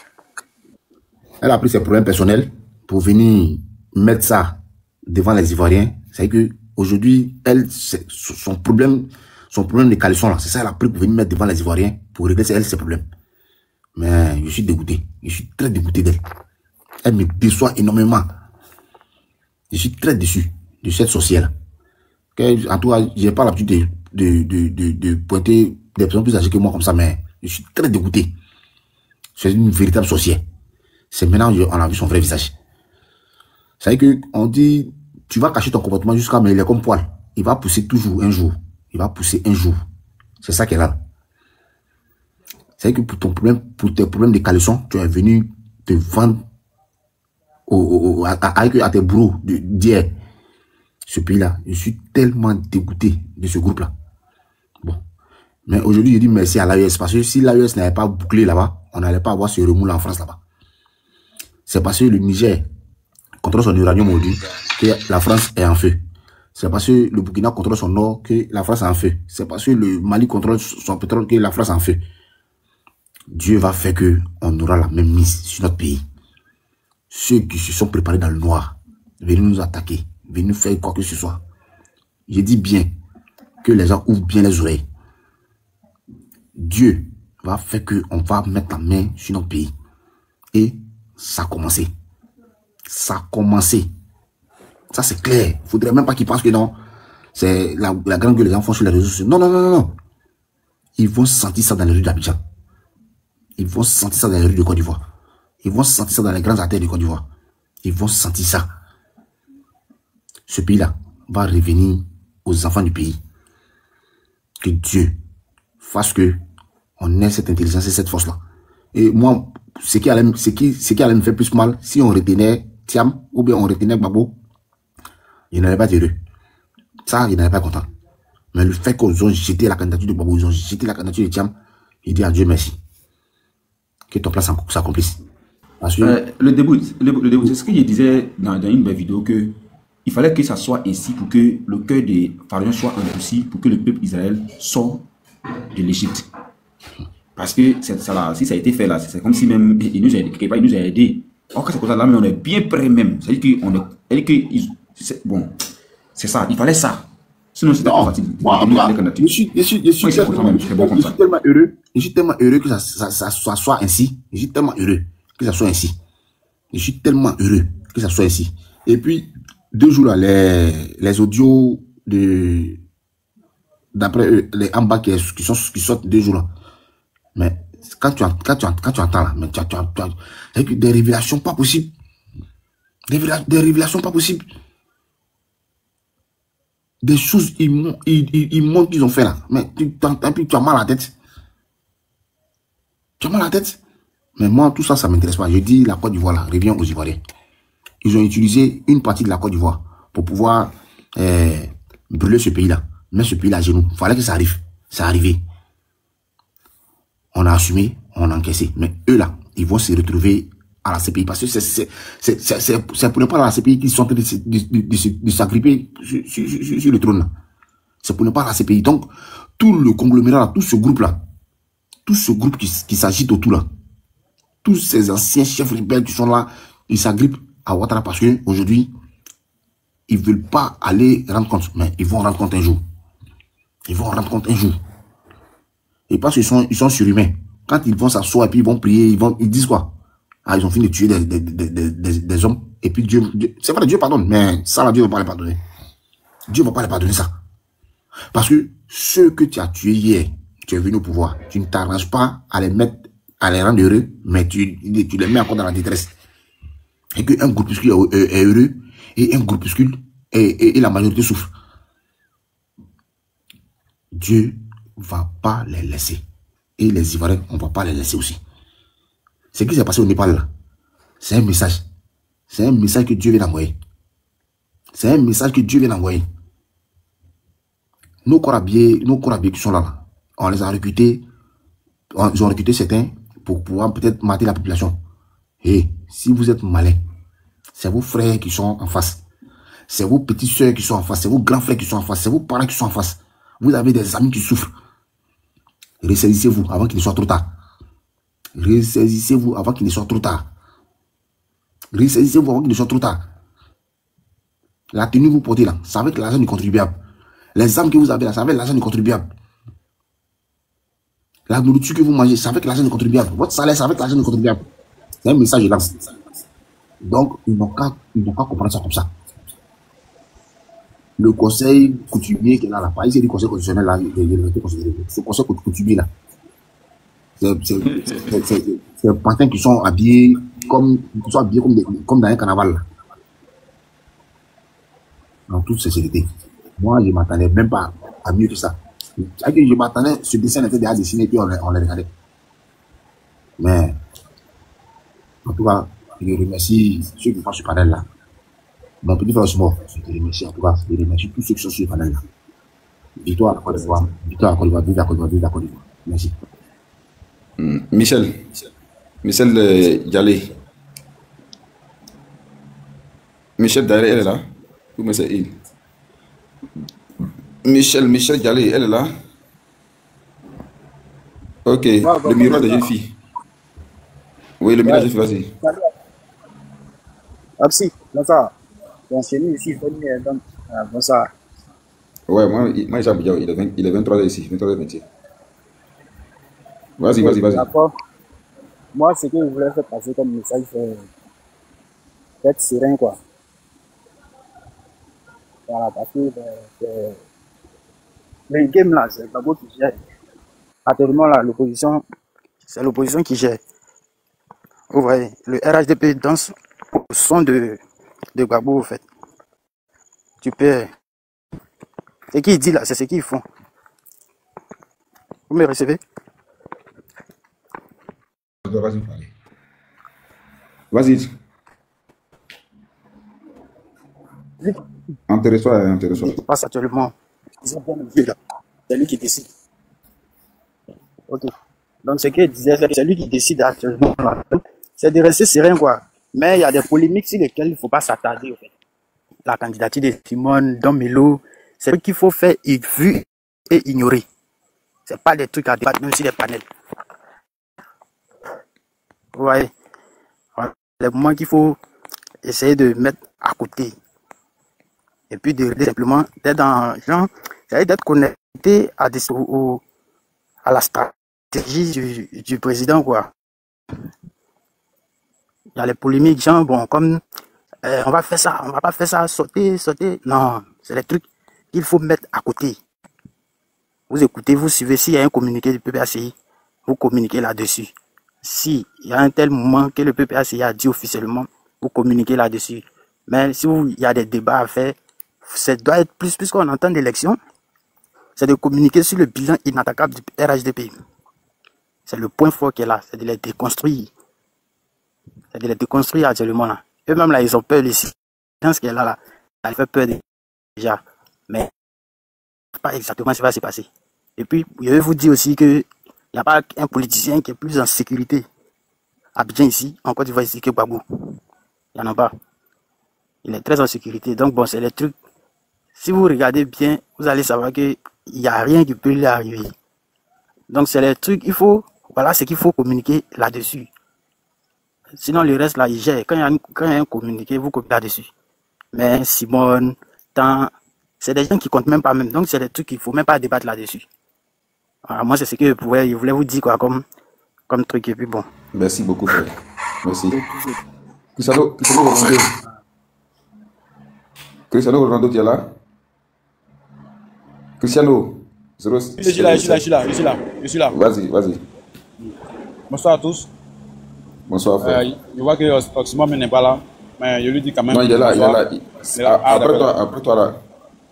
Elle a pris ses problèmes personnels pour venir mettre ça devant les Ivoiriens. C'est-à-dire qu'aujourd'hui, elle, son problème de caleçon, là, c'est ça, elle a pris pour venir mettre devant les Ivoiriens pour régler ses problèmes. Mais je suis dégoûté. Je suis très dégoûté d'elle. Elle me déçoit énormément. Je suis très déçu de cette sorcière-là. En tout cas, je n'ai pas l'habitude de pointer des personnes plus âgées que moi comme ça, mais je suis très dégoûté. C'est une véritable sorcière. C'est maintenant qu'on a vu son vrai visage. C'est-à-dire qu'on dit, tu vas cacher ton comportement jusqu'à, mais il est comme poil. Il va pousser toujours un jour. Il va pousser un jour. C'est ça qu'elle a. C'est-à-dire que pour tes problèmes de caleçon, tu es venu te vendre à tes bourreaux d'hier. Ce pays-là, je suis tellement dégoûté de ce groupe-là. Bon. Mais aujourd'hui, je dis merci à l'AES parce que si l'AES n'avait pas bouclé là-bas, on n'allait pas avoir ce remous en France là-bas. C'est parce que le Niger contrôle son uranium aujourd'hui que la France est en feu. C'est parce que le Burkina contrôle son or que la France est en feu. C'est parce que le Mali contrôle son pétrole que la France est en feu. Dieu va faire qu'on aura la même mise sur notre pays. Ceux qui se sont préparés dans le noir, venez nous attaquer. Venez nous faire quoi que ce soit. Je dis bien que les gens ouvrent bien les oreilles. Dieu va faire qu'on va mettre la main sur notre pays. Et ça a commencé. Ça a commencé. Ça c'est clair. Il ne faudrait même pas qu'ils pensent que non. C'est la grande gueule les enfants sur les réseaux sociaux. Non, non, non, non, non. Ils vont sentir ça dans les rues d'Abidjan. Ils vont sentir ça dans les rues de Côte d'Ivoire. Ils vont sentir ça dans les grandes artères de Côte d'Ivoire. Ils vont sentir ça. Ce pays-là va revenir aux enfants du pays. Que Dieu fasse que on ait cette intelligence et cette force-là. Et moi, ce qui allait me faire plus mal, si on retenait Thiam ou bien on retenait Babo, je n'allais pas être heureux. Ça, je n'allais pas être content. Mais le fait qu'ils ont jeté la candidature de Babo, ils ont jeté la candidature de Thiam, je dis à Dieu merci. Que ton plan s'accomplisse. Le début, c'est ce que je disais dans une belle vidéo que il fallait que ça soit ainsi pour que le cœur des Pharaons soit endurci, pour que le peuple Israël sorte de l'Égypte. Parce que ça là, si ça a été fait là, c'est comme si même il nous a aidé. Or, c'est comme ça là, mais on est bien prêt même. C'est-à-dire qu'on est. Bon, c'est ça, il fallait ça. Sinon, c'était pas facile. Je suis tellement heureux. Je suis tellement heureux que ça soit ainsi. Je suis tellement heureux que ça soit ainsi. Je suis tellement heureux que ça soit ainsi. Et puis, 2 jours là, les audios d'après eux, les en bas qui sortent 2 jours là. Mais quand tu entends là, mais tu as des révélations pas possibles. Des révélations pas possibles. Des choses immondes qu'ils ont fait là. Mais tu as mal à la tête. Tu as mal à la tête. Mais moi, tout ça, ça ne m'intéresse pas. Je dis la Côte d'Ivoire là, revient aux Ivoiriens. Ils ont utilisé une partie de la Côte d'Ivoire pour pouvoir brûler ce pays-là. Mettre ce pays-là à genoux. Il fallait que ça arrive. C'est arrivé. On a assumé, on a encaissé. Mais eux là, ils vont se retrouver à la CPI. Parce que c'est pour ne pas à la CPI qu'ils sont en train de s'agripper sur le trône là. C'est pour ne pas à la CPI. Donc, tout le conglomérat là, tout ce groupe là, tout ce groupe qui s'agite autour là, tous ces anciens chefs rebelles qui sont là, ils s'agrippent à Ouattara parce qu'aujourd'hui, ils ne veulent pas aller rendre compte. Mais ils vont rendre compte un jour. Ils vont rendre compte un jour. Et parce qu'ils sont surhumains. Quand ils vont s'asseoir et puis ils vont prier, ils disent quoi? Ah, ils ont fini de tuer des hommes. Et puis Dieu c'est vrai, Dieu pardonne. Mais ça, là, Dieu ne va pas les pardonner. Dieu ne va pas les pardonner ça. Parce que ceux que tu as tués hier, tu es venu au pouvoir, tu ne t'arranges pas à les mettre à les rendre heureux, mais tu les mets encore dans la détresse. Et qu'un groupuscule est heureux et un groupuscule et la majorité souffre. Dieu ne va pas les laisser. Et les Ivoiriens, on ne va pas les laisser aussi. Ce qui s'est passé au Népal, là, c'est un message. C'est un message que Dieu vient d'envoyer. C'est un message que Dieu vient d'envoyer. Nos corps habillés qui sont là, on les a recrutés. Ils ont recruté certains pour pouvoir peut-être mater la population. Et si vous êtes malin, c'est vos frères qui sont en face. C'est vos petites soeurs qui sont en face. C'est vos grands frères qui sont en face. C'est vos parents qui sont en face. Vous avez des amis qui souffrent. Ressaisissez-vous avant qu'il ne soit trop tard. Ressaisissez-vous avant qu'il ne soit trop tard. Ressaisissez-vous avant qu'il ne soit trop tard. La tenue que vous portez là, c'est avec l'argent du contribuable. Les armes que vous avez là, c'est avec l'argent du contribuable. La nourriture que vous mangez, c'est avec l'argent du contribuable. Votre salaire, c'est avec l'argent du contribuable. C'est un message là. Donc, ils n'ont qu'à comprendre ça comme ça. Le conseil coutumier qui est là, pas ici du conseil constitutionnel là, ce conseil coutumier là, c'est des pantins qui sont habillés comme dans un carnaval là. En toute sincérité. Moi, je ne m'attendais même pas à mieux que ça. Je m'attendais, ce dessin était déjà dessiné et puis on les regardait. Mais, en tout cas, je remercie ceux qui font ce panel là. Mon petit frère Osmo, je te remercie en tout cas. Je remercie tous ceux qui sont sur ce panel là. Victoire à Côte d'Ivoire. Victoire à Côte d'Ivoire. Vive la Côte d'Ivoire. Vive la Côte d'Ivoire. Merci. Michel Dialé. Michel Dialé, elle est là. Ou c'est il? Michel Dialé, elle est là. Ok, le miroir de jeune fille. Oui, le miroir de jeune fille, vas-y. Merci, bonsoir. Bon, chez nous ici, donc, bonsoir. Ouais, moi j'ai Abidjan, il est 23h ici, 23h28. Vas-y. D'accord. Moi, ce que je voulais faire passer comme message, c'est d'être serein, quoi. Voilà, parce que le game là, c'est Gbagbo qui gère. Actuellement là, l'opposition, c'est l'opposition qui gère. Vous voyez, le RHDP danse au son de Gbagbo, en fait. Tu peux. Ce qu'il dit là, c'est ce qu'ils font. Vous me recevez? Vas-y. Intéresse-toi. Passe actuellement. C'est lui qui décide. Ok. Donc, ce qu'il disait, c'est lui qui décide actuellement. C'est de rester serein, quoi. Mais il y a des polémiques sur lesquelles il ne faut pas s'attarder, en fait. La candidature de Simone, Domelo, c'est ce qu'il faut faire vu et ignorer. C'est pas des trucs à débattre, même si des panels. Vous voyez? Voilà. Les moments qu'il faut essayer de mettre à côté. Et puis de simplement d'être dans genre, d'être connecté à la stratégie du président, quoi. Il y a les polémiques, genre, bon, comme on va faire ça, on va pas faire ça, sauter. Non, c'est les trucs qu'il faut mettre à côté. Vous écoutez, vous suivez, s'il y a un communiqué du PPACI, vous communiquez là-dessus. Si il y a un tel moment que le PPACI a dit officiellement, vous communiquez là-dessus. Mais si il y a des débats à faire, ça doit être plus qu'on entend d'élection, c'est de communiquer sur le bilan inattaquable du RHDP. C'est le point fort qui est là, c'est de les déconstruire. C'est de les déconstruire actuellement là. Eux-mêmes là, ils ont peur ici. Ce qui est là, ça fait peur déjà. Mais pas exactement ce qui va se passer. Et puis, je vais vous dire aussi que il n'y a pas un politicien qui est plus en sécurité à Abidjan ici, en Côte d'Ivoire ici, que Gbagbo. Il n'y en a pas. Il est très en sécurité. Donc bon, c'est les trucs. Si vous regardez bien, vous allez savoir qu'il n'y a rien qui peut lui arriver. Donc c'est les trucs, voilà ce qu'il faut communiquer là-dessus. Sinon le reste là, il gère. Quand il y a un communiqué, vous communiquez là-dessus. Mais Simone, c'est des gens qui comptent même pas même. Donc c'est des trucs qu'il ne faut même pas débattre là-dessus. Voilà, moi c'est ce que je voulais vous dire quoi, comme truc et puis bon. Merci beaucoup frère. Merci. Cristiano Ronaldo, tu es là? Cristiano, Je suis là. Vas-y. Bonsoir à tous. Bonsoir, frère. Je vois que Oxymore n'est pas là, mais je lui dis quand même. Non, il est là, il est là. Il est là. Ah, Après toi, là.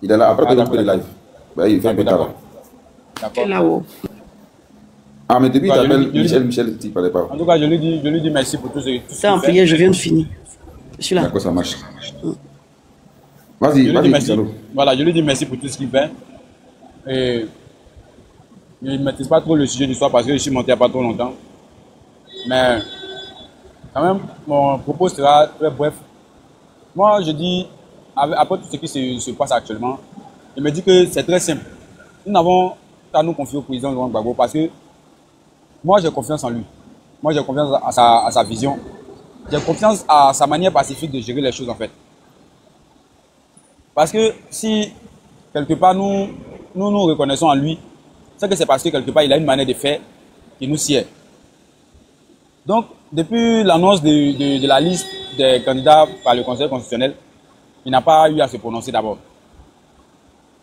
Il est là, après toi, il est live. Bah, il fait un peu tard. Et là-haut. Ah, mais depuis, il t'appelle Michel, tu ne parlais pas. En tout cas, je lui dis merci pour tout ce C'est en prière, je viens de finir. Je suis là. D'accord, ça marche. Vas-y, voilà, je lui dis merci pour tout ce qu'il fait. Et je ne maîtrise pas trop le sujet du soir parce que je suis monté il n'y a pas trop longtemps. Mais quand même, mon propos sera très bref. Moi, je dis, après tout ce qui se passe actuellement, je me dis que c'est très simple. Nous n'avons qu'à nous confier au président Laurent Gbagbo parce que moi, j'ai confiance en lui. Moi, j'ai confiance à sa vision. J'ai confiance à sa manière pacifique de gérer les choses, en fait. Parce que si, quelque part, nous reconnaissons en lui, c'est que c'est parce que, quelque part, il a une manière de faire qui nous sied. Donc, depuis l'annonce de la liste des candidats par le Conseil constitutionnel, il n'a pas eu à se prononcer d'abord.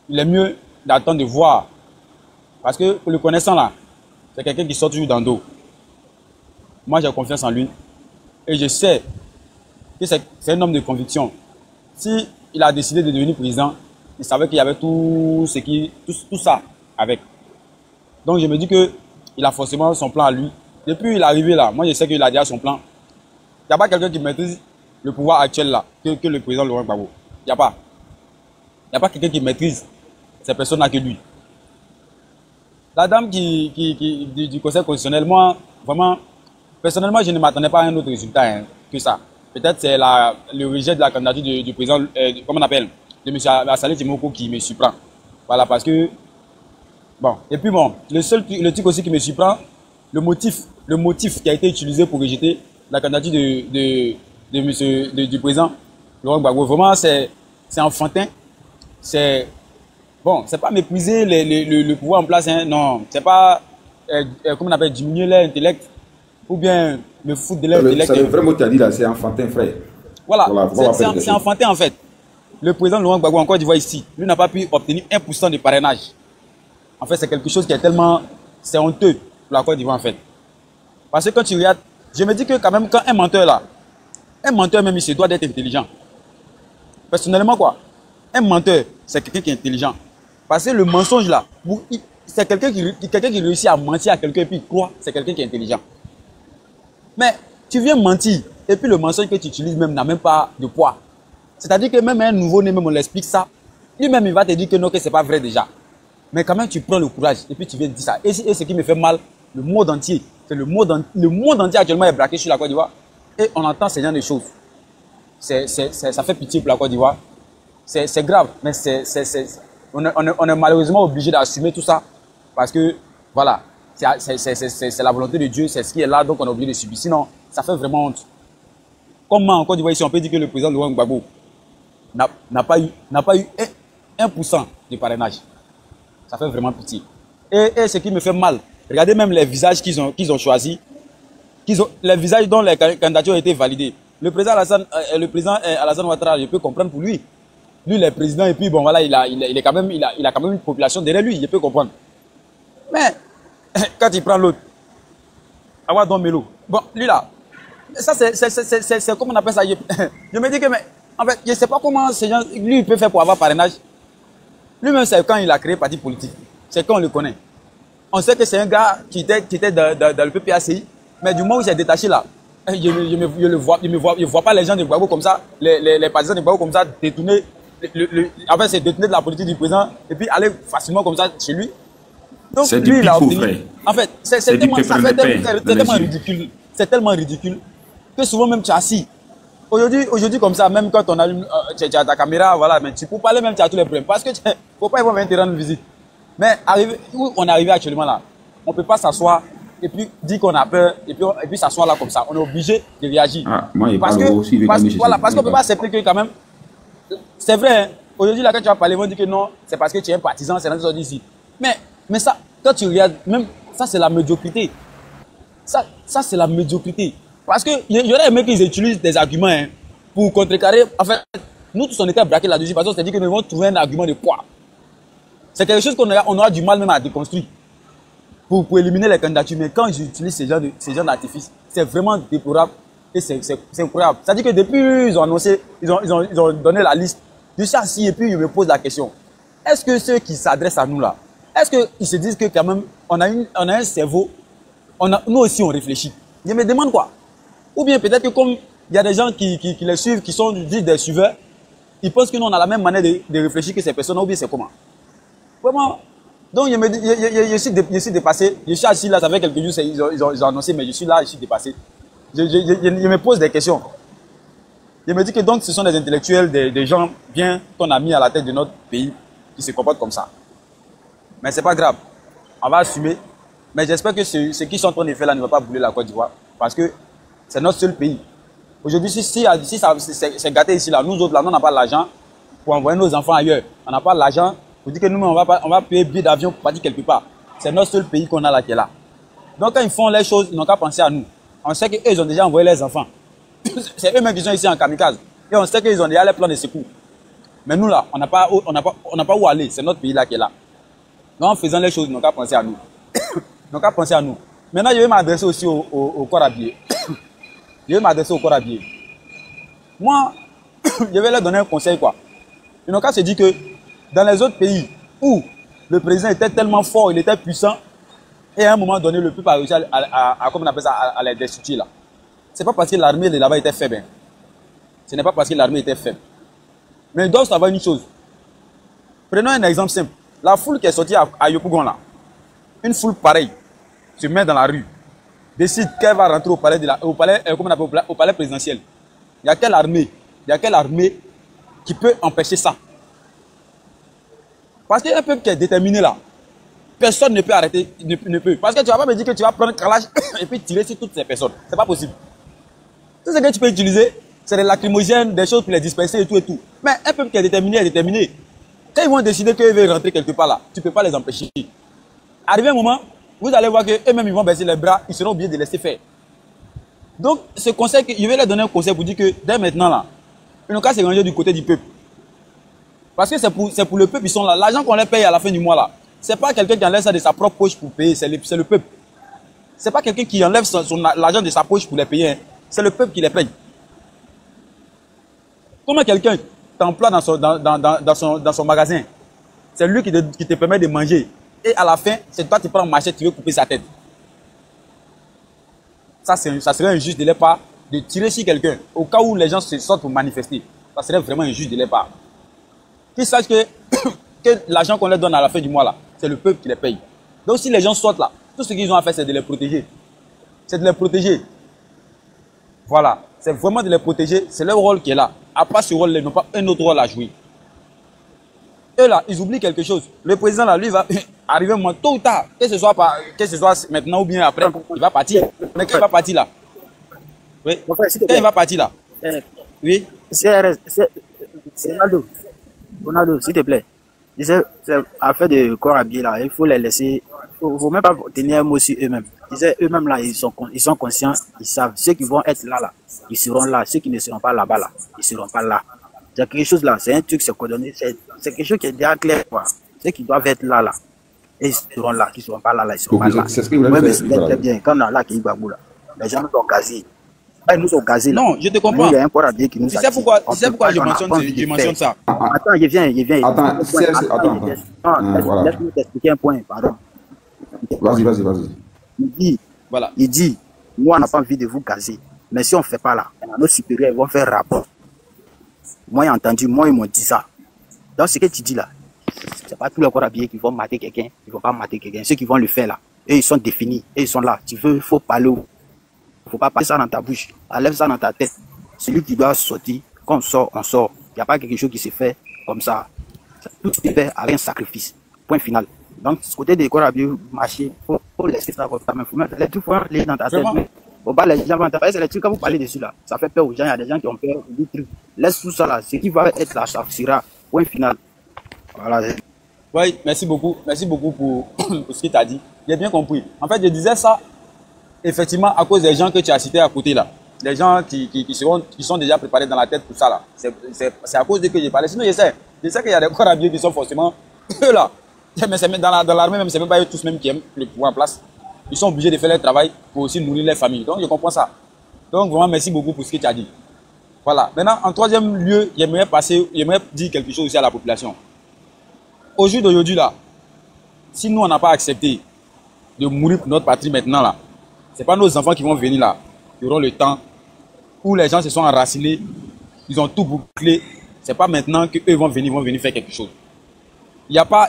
Il est mieux d'attendre de voir. Parce que, le connaissant là, c'est quelqu'un qui sort toujours dans le dos. Moi, j'ai confiance en lui. Et je sais que c'est un homme de conviction. Si il a décidé de devenir président, il savait qu'il y avait tout ça avec. Donc, je me dis qu'il a forcément son plan à lui. Depuis il est arrivé là, moi je sais qu'il a déjà son plan. Il n'y a pas quelqu'un qui maîtrise le pouvoir actuel là, que le président Laurent Gbagbo. Il n'y a pas. Il n'y a pas quelqu'un qui maîtrise ces personnes-là que lui. La dame du Conseil constitutionnel, moi, vraiment, personnellement, je ne m'attendais pas à un autre résultat que ça. Peut-être c'est le rejet de la candidature du président, comment on appelle, de M. Assalé Timoko qui me surprend. Voilà, parce que, bon, et puis bon, le truc aussi qui me surprend, le motif qui a été utilisé pour rejeter la candidature du président Laurent Gbagbo, vraiment, c'est enfantin. C'est, bon, c'est pas mépriser le pouvoir en place, hein, non. C'est pas, comment on appelle, diminuer l'intellect ou bien me foutre de l'intellect. C'est le vrai mot que tu as dit là, c'est enfantin, frère. Voilà, c'est enfantin en fait. Le président Laurent Gbagbo, en Côte d'Ivoire ici, lui n'a pas pu obtenir 1% de parrainage. En fait, c'est quelque chose qui est tellement, c'est honteux pour la Côte d'Ivoire en fait. Parce que quand tu regardes, je me dis que quand même, quand un menteur même, il se doit d'être intelligent. Personnellement quoi, un menteur, c'est quelqu'un qui est intelligent. Parce que le mensonge là, c'est quelqu'un qui réussit à mentir à quelqu'un et puis il croit, c'est quelqu'un qui est intelligent. Mais tu viens mentir et puis le mensonge que tu utilises même n'a même pas de poids. C'est-à-dire que même un nouveau-né, même on l'explique ça, lui-même il va te dire que non, que c'est pas vrai déjà. Mais quand même tu prends le courage et puis tu viens dire ça. Et ce qui me fait mal, le monde entier, c'est le monde entier actuellement est braqué sur la Côte d'Ivoire et on entend ce genre de choses. Ça fait pitié pour la Côte d'Ivoire. C'est grave, mais on est malheureusement obligé d'assumer tout ça parce que voilà, c'est la volonté de Dieu, c'est ce qui est là, donc on est obligé de subir. Sinon, ça fait vraiment honte. Comment en Côte d'Ivoire ici, on peut dire que le président Laurent Gbagbo n'a pas eu 1% de parrainage. Ça fait vraiment pitié. Et ce qui me fait mal, regardez même les visages qu'ils ont choisis, les visages dont les candidatures ont été validées. Le président Alassane Ouattara, je peux comprendre pour lui. Lui, il est président et puis bon voilà, il a quand même une population derrière lui, je peux comprendre. Mais quand il prend l'autre, Awadon Melo, bon, lui là, ça c'est comment on appelle ça. Je me dis que, mais en fait, je ne sais pas comment ces gens, lui, il peut faire pour avoir parrainage. Lui-même, c'est quand il a créé parti politique. C'est quand on le connaît. On sait que c'est un gars qui était dans le PPACI, mais du moment où il s'est détaché là, je ne vois pas les gens de Gbagbo comme ça, les partisans de Gbagbo comme ça, détourner, en fait, c'est détourner de la politique du président et puis aller facilement comme ça chez lui. Donc, c'est lui, du pipeau, frère. En fait, c'est tellement ridicule que souvent même tu es assis. Aujourd'hui, comme ça, même quand on a tu as ta caméra, voilà, mais tu peux parler même, tu as tous les problèmes. Parce que il ne faut pas venir te rendre visite. Mais où on est arrivé actuellement là, on ne peut pas s'asseoir et puis dire qu'on a peur et puis s'asseoir là comme ça. On est obligé de réagir. Ah, moi, parce qu'on ne peut pas accepter que quand même, c'est vrai, hein, aujourd'hui là quand tu vas parler, ils vont dire que non, c'est parce que tu es un partisan, c'est dans ici. Mais ça, quand tu regardes, même ça c'est la médiocrité. Ça c'est la médiocrité. Parce que j'aurais aimé qu'ils utilisent des arguments hein, pour contrecarrer. En fait, nous tous on était braqués là-dessus parce qu'on s'est dit que nous devons trouver un argument de poids. C'est quelque chose qu'on aura du mal même à déconstruire. pour éliminer les candidatures. Mais quand ils utilisent ces genres d'artifices, c'est vraiment déplorable et c'est incroyable. C'est-à-dire que depuis ils ont annoncé, ils ont donné la liste, je suis assis et puis je me pose la question. Est-ce que ceux qui s'adressent à nous là, est-ce qu'ils se disent que quand même, on a un cerveau, nous aussi on réfléchit. Je me demande quoi. Ou bien peut-être que comme il y a des gens qui les suivent, qui sont juste des suiveurs, ils pensent que nous on a la même manière de réfléchir que ces personnes, ou bien c'est comment. Vraiment. Donc je suis dépassé, je suis assis là, ça fait quelques jours, ils ont annoncé, mais je suis là, je suis dépassé. Je me pose des questions. Je me dis que donc ce sont des intellectuels, des gens bien qu'on a mis à la tête de notre pays qui se comportent comme ça. Mais c'est pas grave, on va assumer. Mais j'espère que ce qu'ils sont en train de faire là ne va pas bouler la Côte d'Ivoire. Parce que c'est notre seul pays. Aujourd'hui, si c'est gâté ici, là, nous autres, là, on n'a pas l'argent pour envoyer nos enfants ailleurs. On n'a pas l'argent pour dire que nous, on va payer billet d'avion pour partir quelque part. C'est notre seul pays qu'on a là qui est là. Donc quand ils font les choses, ils n'ont qu'à penser à nous. On sait qu'eux, ils ont déjà envoyé leurs enfants. C'est eux-mêmes qui sont ici en kamikaze. Et on sait qu'ils ont déjà les plans de secours. Mais nous, là, on n'a pas où aller. C'est notre pays là qui est là. Donc en faisant les choses, ils n'ont qu'à penser à nous. Ils n'ont qu'à penser à nous. Maintenant, je vais m'adresser aussi au corps habillé. Je vais m'adresser au corps habillé. Moi, je vais leur donner un conseil, quoi. Ils n'ont qu'à se dire que dans les autres pays où le président était tellement fort, il était puissant, et à un moment donné, le peuple a réussi comment on appelle ça, à les destituer là. C'est pas parce que l'armée de là-bas était faible. Hein. Ce n'est pas parce que l'armée était faible. Mais ils doivent savoir une chose. Prenons un exemple simple. La foule qui est sortie à Yopougon là, une foule pareille, se met dans la rue, décide qu'elle va rentrer au palais présidentiel. Il y a quelle armée qui peut empêcher ça? Parce qu'il y a un peuple qui est déterminé là. Personne ne peut arrêter, ne peut. Parce que tu ne vas pas me dire que tu vas prendre un calage et puis tirer sur toutes ces personnes. C'est pas possible. Tout ce que tu peux utiliser, c'est des lacrymogènes, des choses pour les disperser et tout et tout. Mais un peuple qui est déterminé est déterminé. Quand ils vont décider qu'ils veulent rentrer quelque part là, tu ne peux pas les empêcher. Arrivé un moment, vous allez voir qu'eux-mêmes ils vont baisser les bras, ils seront obligés de laisser faire. Donc, ce conseil, je vais leur donner un conseil pour dire que dès maintenant là, ils n'ont qu'à se ranger du côté du peuple. Parce que c'est pour le peuple, ils sont là. L'argent qu'on les paye à la fin du mois là, c'est pas quelqu'un qui enlève ça de sa propre poche pour payer, c'est le peuple. C'est pas quelqu'un qui enlève l'argent de sa poche pour les payer, hein. C'est le peuple qui les paye. Comment quelqu'un t'emploie dans son magasin, c'est lui qui te permet de manger. Et à la fin, c'est toi qui prends un machette, tu veux couper sa tête. Ça serait injuste de leur part de tirer sur quelqu'un au cas où les gens se sortent pour manifester. Ça serait vraiment injuste de leur part. Qu'ils sachent que l'argent qu'on leur donne à la fin du mois là, c'est le peuple qui les paye. Donc si les gens sortent là, tout ce qu'ils ont à faire c'est de les protéger. C'est de les protéger. Voilà. C'est vraiment de les protéger. C'est leur rôle qui est là. À part ce rôle-là, ils n'ont pas un autre rôle à jouer. Eux là, ils oublient quelque chose. Le président là, lui va arriver un moment, tôt ou tard, que ce soit maintenant ou bien après, il va partir. Mais quand il va partir là? Oui. Quand il va partir là? Oui. C'est Ronaldo, s'il te plaît. C'est affaire de corps habillé là, il faut les laisser. Il faut même pas tenir un mot sur eux-mêmes. Eux-mêmes là, ils sont conscients, ils savent. Ceux qui vont être là, ils seront là. Ceux qui ne seront pas là-bas là, ils seront pas là. C'est quelque chose là, c'est un truc, c'est coordonné, c'est quelque chose qui est déjà clair quoi. Ceux qui doivent être là, et ils seront là, qui ne seront pas là, ils seront pas là. C'est ce que vous avez fait. Très bien, quand on a là qui Gbagbo là, les gens nous ont gazés. Ils nous ont gazés. Non, je te comprends. Il y a un corps habillé qui nous a. Tu sais pourquoi je mentionne ça? Attends, je viens. Attends. Laisse-moi t'expliquer un point, pardon. Vas-y. Il dit, nous on n'a pas envie de vous gazer. Mais si on ne fait pas là, nos supérieurs vont faire rapport. Moi, j'ai entendu, ils m'ont dit ça. Donc, ce que tu dis là, ce n'est pas tous les corps habillés qui vont mater quelqu'un. Ils ne vont pas mater quelqu'un. Ceux qui vont le faire là, eux, ils sont définis. Eux, ils sont là. Tu veux, il faut parler. Il ne faut pas passer ça dans ta bouche. Enlève ça dans ta tête. Celui qui doit sortir, quand on sort, on sort. Il n'y a pas quelque chose qui se fait comme ça. Tout se fait avec un sacrifice. Point final. Donc, ce côté des corps habillés, marcher, il faut laisser ça comme ça. Mais il faut mettre les trucs dans ta tête. Faut pas les gens vont c'est les trucs quand vous parlez dessus là. Ça fait peur aux gens. Il y a des gens qui ont peur du truc. Laisse tout ça là. Ce qui va être là, ça sera point final. Voilà. Oui, merci beaucoup. Merci beaucoup pour ce que tu as dit. J'ai bien compris. En fait, je disais ça effectivement à cause des gens que tu as cités à côté là. Les gens qui sont déjà préparés dans la tête pour ça là. C'est à cause de que j'ai parlé. Sinon, je sais qu'il y a des corps habillés qui sont forcément eux là. Mais dans l'armée, même, c'est même pas eux tous même qui aiment le pouvoir en place. Ils sont obligés de faire leur travail pour aussi nourrir leur famille. Donc, je comprends ça. Donc, vraiment, merci beaucoup pour ce que tu as dit. Voilà. Maintenant, en troisième lieu, j'aimerais dire quelque chose aussi à la population. Au jour d'aujourd'hui, là, si nous, on n'a pas accepté de mourir pour notre patrie maintenant, là, c'est pas nos enfants qui vont venir là, qui auront le temps, où les gens se sont enracinés, ils ont tout bouclé. C'est pas maintenant qu'eux vont venir faire quelque chose. Il n'y a pas,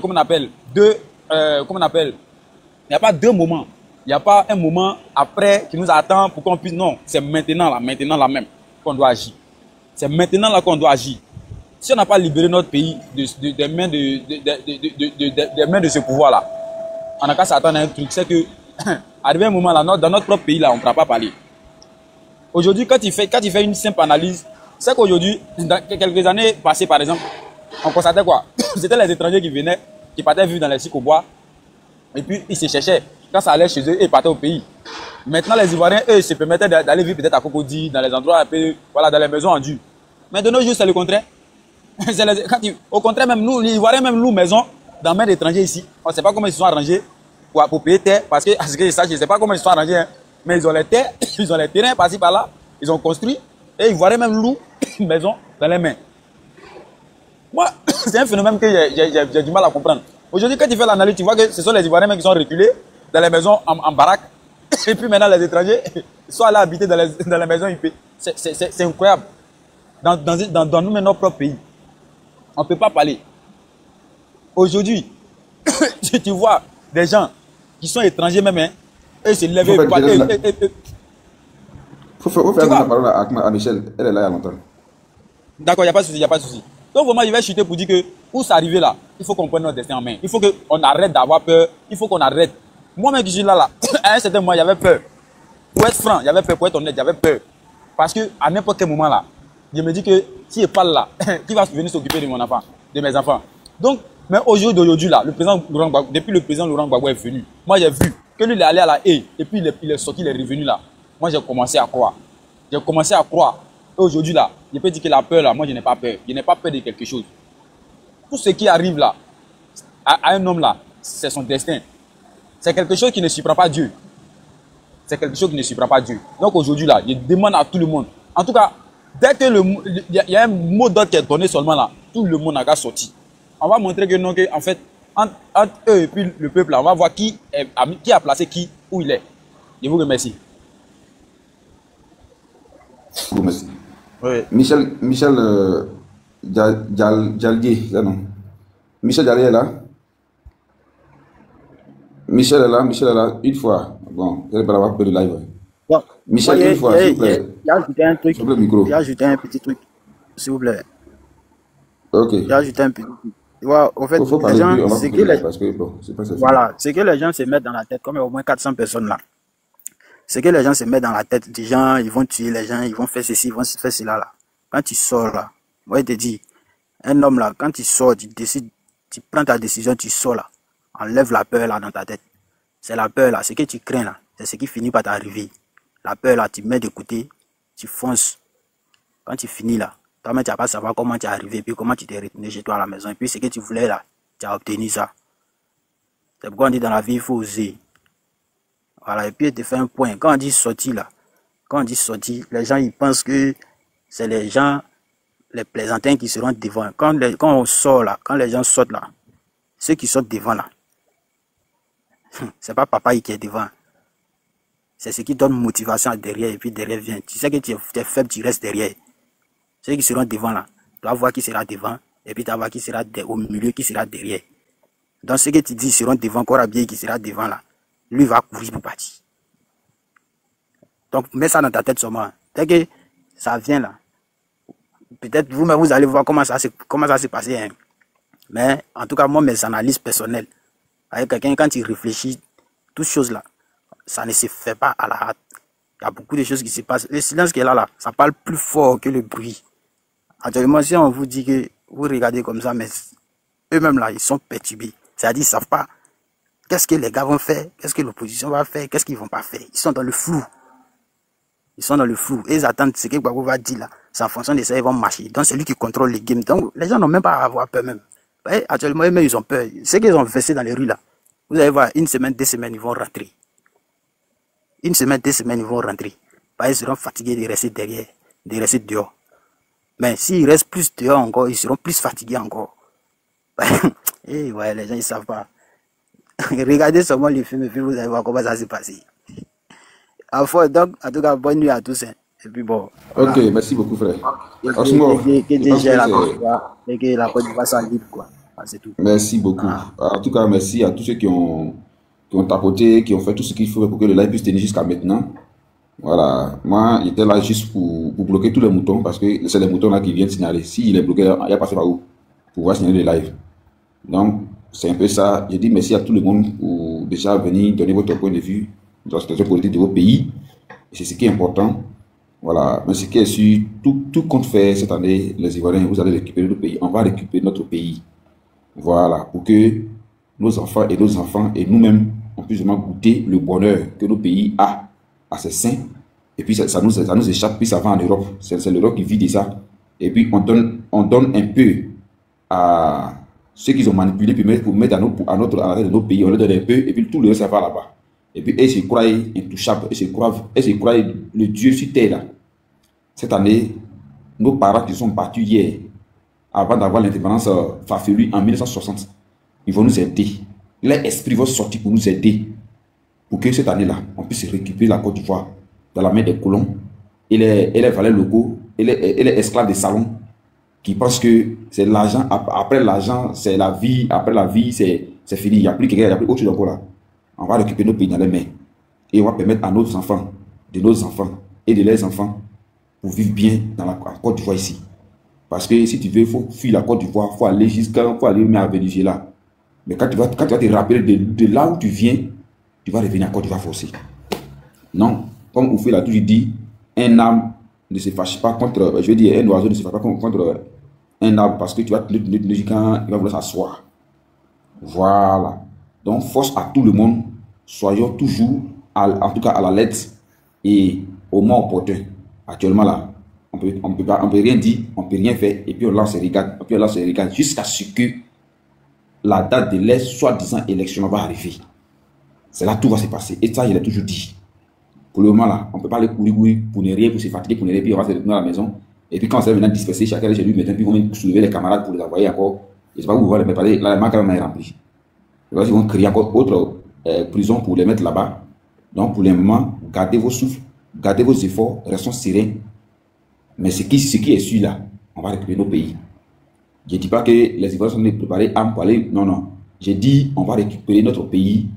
comment on appelle, il n'y a pas deux moments. Il n'y a pas un moment après qui nous attend pour qu'on puisse, non, c'est maintenant là même qu'on doit agir. C'est maintenant là qu'on doit agir. Si on n'a pas libéré notre pays des mains de ce pouvoir-là, on n'a qu'à s'attendre à un truc, c'est que, arrivé un moment là, dans notre propre pays là, on ne pourra pas parler. Aujourd'hui, quand il fait une simple analyse, c'est qu'aujourd'hui, dans quelques années passées par exemple, on constatait quoi? C'était les étrangers qui venaient, qui partaient vivre dans les cycles au bois, et puis ils se cherchaient. Quand ça allait chez eux, ils partaient au pays. Maintenant, les Ivoiriens, eux, se permettaient d'aller vivre peut-être à Cocody, dans les endroits un peu, voilà, dans les maisons en dur. Mais de nos jours, c'est le contraire. Au contraire, même nous, les Ivoiriens, même nous, maison, dans main d'étrangers ici, on ne sait pas comment ils se sont arrangés pour payer terre, parce que, à ce que je sache, je ne sais pas comment ils se sont arrangés, hein, mais ils ont les terres, ils ont les terrains par-ci par-là, ils ont construit, et ils Ivoiriens même louent une maison dans les mains. Moi, c'est un phénomène que j'ai du mal à comprendre. Aujourd'hui, quand tu fais l'analyse, tu vois que ce sont les Ivoiriens même qui sont reculés dans les maisons en baraque. Et puis maintenant, les étrangers sont allés habiter dans les maisons IP. C'est incroyable. Dans nous, notre propre pays, on ne peut pas parler. Aujourd'hui, tu vois des gens qui sont étrangers même, hein, et se lèvent. Il faut faire la parole à Michel. Elle est là il y a longtemps. D'accord, il n'y a pas de souci. Donc vraiment, je vais chuter pour dire que où c'est arrivé là, il faut qu'on prenne notre destin en main. Il faut qu'on arrête d'avoir peur. Il faut qu'on arrête. Moi-même qui suis là, à un certain moment, j'avais peur. Pour être franc, j'avais peur. Pour être honnête, j'avais peur. Parce que à n'importe quel moment là, je me dis que si je parle là, qui va venir s'occuper de mon enfant, de mes enfants. Donc, mais d'aujourd'hui là, depuis le président Laurent Gbagbo est venu, moi j'ai vu que lui il est allé à la haie, et puis il est sorti, il est revenu là. Moi j'ai commencé à croire. Et aujourd'hui là, je peux dire que la peur là, moi je n'ai pas peur. Je n'ai pas peur de quelque chose. Tout ce qui arrive là, à un homme là, c'est son destin. C'est quelque chose qui ne surprend pas Dieu. C'est quelque chose qui ne surprend pas Dieu. Donc aujourd'hui là, je demande à tout le monde. En tout cas, dès que il y a un mot d'ordre qui est donné seulement là, tout le monde n'a qu'à sortir. On va montrer que non, en fait, entre eux et puis le peuple là, on va voir qui a placé qui, où il est. Je vous remercie. Merci. Oui. Michel Dialgué, là non. Michel Dialgué est là. Michel est là, une fois. Bon, vous allez pas avoir peu de live. Bon, Michel, une fois, s'il vous plaît. Il a ajouté un truc. Le micro. Il a ajouté un petit truc, s'il vous plaît. Ok. Il a ajouté un petit truc. En fait, faut les gens, parce que bon, c'est pas ça. voilà, c'est que les gens se mettent dans la tête, comme il y a au moins 400 personnes là. C'est que les gens se mettent dans la tête des gens, ils vont tuer les gens, ils vont faire ceci, ils vont faire cela là. Quand tu sors là, moi je te dis, un homme là, quand tu sors, tu décides, tu prends ta décision, tu sors là, enlève la peur là dans ta tête. C'est la peur là, ce que tu crains là, c'est ce qui finit par t'arriver. La peur là, tu mets de côté, tu fonces. Quand tu finis là, toi-même tu vas pas savoir comment tu es arrivé, puis comment tu t'es retourné chez toi à la maison, et puis ce que tu voulais là, tu as obtenu ça. C'est pourquoi on dit dans la vie, il faut oser. Voilà, et puis il te fait un point. Quand on dit sorti là, les gens ils pensent que c'est les gens, les plaisantins qui seront devant. Quand on sort là, quand les gens sortent là, ceux qui sortent devant là, c'est pas papa qui est devant. C'est ce qui donne motivation derrière, et puis derrière vient. Tu sais que tu es faible, tu restes derrière. Ceux qui seront devant là, tu vas voir qui sera devant, et puis tu vas voir qui sera au milieu, qui sera derrière. Donc ceux que tu dis seront devant, Corabie qui sera devant là, lui va courir pour partir. Donc mets ça dans ta tête seulement. Dès que ça vient là, peut-être vous-même vous allez voir comment ça s'est passé. Hein. Mais en tout cas, moi, mes analyses personnelles, avec quelqu'un, quand il réfléchit, toutes choses là, ça ne se fait pas à la hâte. Il y a beaucoup de choses qui se passent. Le silence qui est là, ça parle plus fort que le bruit. Actuellement, si on vous dit que vous regardez comme ça, mais eux-mêmes là, ils sont perturbés. C'est-à-dire, ils ne savent pas qu'est-ce que les gars vont faire, qu'est-ce que l'opposition va faire, qu'est-ce qu'ils ne vont pas faire. Ils sont dans le flou. Ils sont dans le flou. Et ils attendent ce que Gbagbo va dire là. C'est en fonction de ça, ils vont marcher. Donc, c'est lui qui contrôle les games. Donc, les gens n'ont même pas à avoir peur même. Ouais, actuellement, eux-mêmes, ils ont peur. Ce qu'ils ont versé dans les rues là, vous allez voir, une semaine, 2 semaines, ils vont rentrer. Une semaine, 2 semaines, ils vont rentrer. Ils seront fatigués de rester derrière, de rester dehors. Mais s'ils restent plus dehors encore, ils seront plus fatigués encore. Et ouais, les gens, ils savent pas. Regardez seulement les films et puis vous allez voir comment ça s'est passé. Donc, en tout cas, bonne nuit à tous. Hein. Et puis bon. Voilà. Ok, merci beaucoup, frère. Que déjà la Côte d'Ivoire et que la Côte d'Ivoire soit libre, quoi. C'est tout. Merci beaucoup. En tout cas, merci à tous ceux qui ont tapoté, qui ont fait tout ce qu'il faut pour que le live puisse tenir jusqu'à maintenant. Voilà. Moi, j'étais là juste pour bloquer tous les moutons parce que c'est les moutons là qui viennent signaler. S'il est bloqué, il a passé par où pour pouvoir signaler le live. Donc, c'est un peu ça. Je dis merci à tout le monde pour déjà venir donner votre point de vue de la situation politique de votre pays. C'est ce qui est important. Voilà. Mais ce qui est sûr, tout compte fait cette année, les Ivoiriens, vous allez récupérer notre pays. On va récupérer notre pays. Voilà. Pour que nos enfants et nous-mêmes, on puisse vraiment goûter le bonheur que nos pays a à ses seins. Et puis, ça nous échappe, puis ça va en Europe. C'est l'Europe qui vit de ça. Et puis, on donne un peu à ceux qu'ils ont manipulé pour mettre à la tête de nos pays, on leur donne un peu, et puis tout le reste, ça va là-bas. Et puis, ils se croient intouchables, ils se croient le Dieu sur terre, là. Cette année, nos parents qui sont battus hier, avant d'avoir l'indépendance farfelue en 1960, ils vont nous aider. Leur esprit va sortir pour nous aider, pour que cette année-là, on puisse récupérer la Côte d'Ivoire dans la main des colons, et les valets locaux, et les esclaves des salons, qui pensent que c'est l'argent, après l'argent, c'est la vie, après la vie, c'est fini. Il n'y a plus quelqu'un, il n'y a plus autre chose encore là. On va récupérer nos pays dans les mains. Et on va permettre à nos enfants, de nos enfants et de leurs enfants, pour vivre bien dans la Côte d'Ivoire ici. Parce que si tu veux, il faut fuir la Côte d'Ivoire, il faut aller jusqu'à, faut aller à Venezuela. Mais quand tu vas te rappeler de là où tu viens, tu vas revenir à Côte d'Ivoire forcé. Non, comme Oufé l'a toujours dit, un âme ne se fâche pas contre, je veux dire, un oiseau ne se fâche pas contre un arbre parce que tu vas te dire quand il va vouloir s'asseoir. Voilà. Donc, force à tout le monde, soyons toujours, en tout cas à la lettre et au moment opportun. Actuellement là, on peut rien dire, on peut rien faire, et puis on lance les regards, jusqu'à ce que la date de les soi-disant élection va arriver. C'est là que tout va se passer. Et ça, je l'ai toujours dit. Pour le moment là, on ne peut pas aller courir pour ne rien, pour se fatiguer, pour ne rien, puis on va se retourner à la maison. Et puis quand on s'est maintenant dispersé, chacun chez lui, maintenant, puis on va soulever les camarades pour les envoyer encore. Je ne sais pas où vous allez les mettre, la marque est remplie. Ils vont créer encore autre prison pour les mettre là-bas. Donc pour le moment, gardez vos souffles, gardez vos efforts, restons sereins. Mais ce qui est sûr là, on va récupérer nos pays. Je ne dis pas que les Ivoiriens sont préparés à pour aller. Non, non. J'ai dit on va récupérer notre pays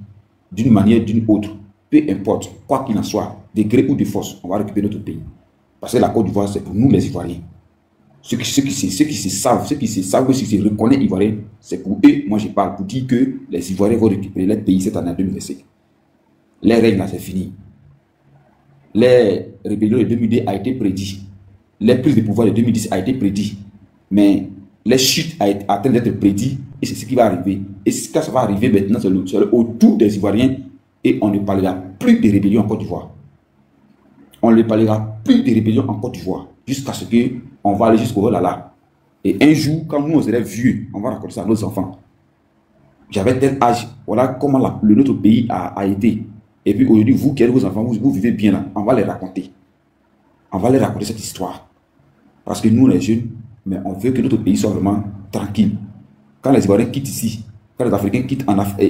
d'une manière ou d'une autre. Peu importe, quoi qu'il en soit, de gré ou de force, on va récupérer notre pays. Parce que la Côte d'Ivoire, c'est pour nous les Ivoiriens. Ceux qui se savent, ceux qui se reconnaissent Ivoiriens, c'est pour eux, moi je parle, pour dire que les Ivoiriens vont récupérer leur pays cette année 2025. Les règles là, c'est fini. Les rébellions de 2002 a été prédit. Les prises de pouvoir de 2010 a été prédit. Mais les chutes a été en train d'être prédit et c'est ce qui va arriver. Et quand ça va arriver maintenant, c'est autour des Ivoiriens et on ne parlera plus de rébellion en Côte d'Ivoire. On ne parlera plus de rébellion en Côte d'Ivoire jusqu'à ce qu'on va aller jusqu'au là. Et un jour, quand nous, on serait vieux, on va raconter ça à nos enfants. J'avais tel âge, voilà comment notre pays a été. Et puis aujourd'hui, vous qui êtes vos enfants, vous vivez bien là, on va les raconter. On va les raconter cette histoire. Parce que nous, les jeunes, mais on veut que notre pays soit vraiment tranquille. Quand les Ivoiriens quittent ici, quand les Africains quittent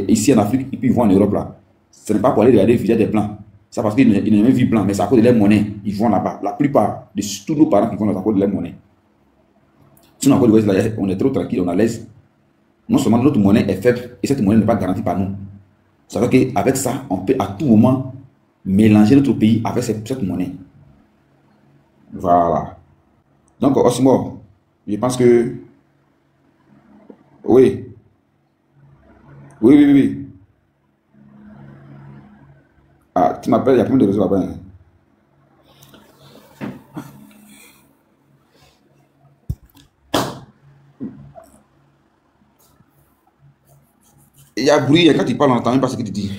ici en Afrique et puis ils vont en Europe là, ce n'est pas pour aller regarder via des plans. C'est parce qu'ils n'ont même vu blanc, mais c'est à cause de leur monnaie. Ils vont là-bas. La plupart de tous nos parents qui vont là, c'est à cause de leur monnaie. Sinon, à cause de l'Ivoire, on est trop tranquille, on a l'aise. Non seulement notre monnaie est faible, et cette monnaie n'est pas garantie par nous. Ça veut dire qu'avec ça, on peut à tout moment mélanger notre pays avec cette monnaie. Voilà. Donc, Osimo, je pense que... Oui. Oui. Ah, tu m'appelles, il y a plein de réseaux là-bas. Hein. Il y a bruit, et quand tu parles, on n'entend même pas ce que tu dis.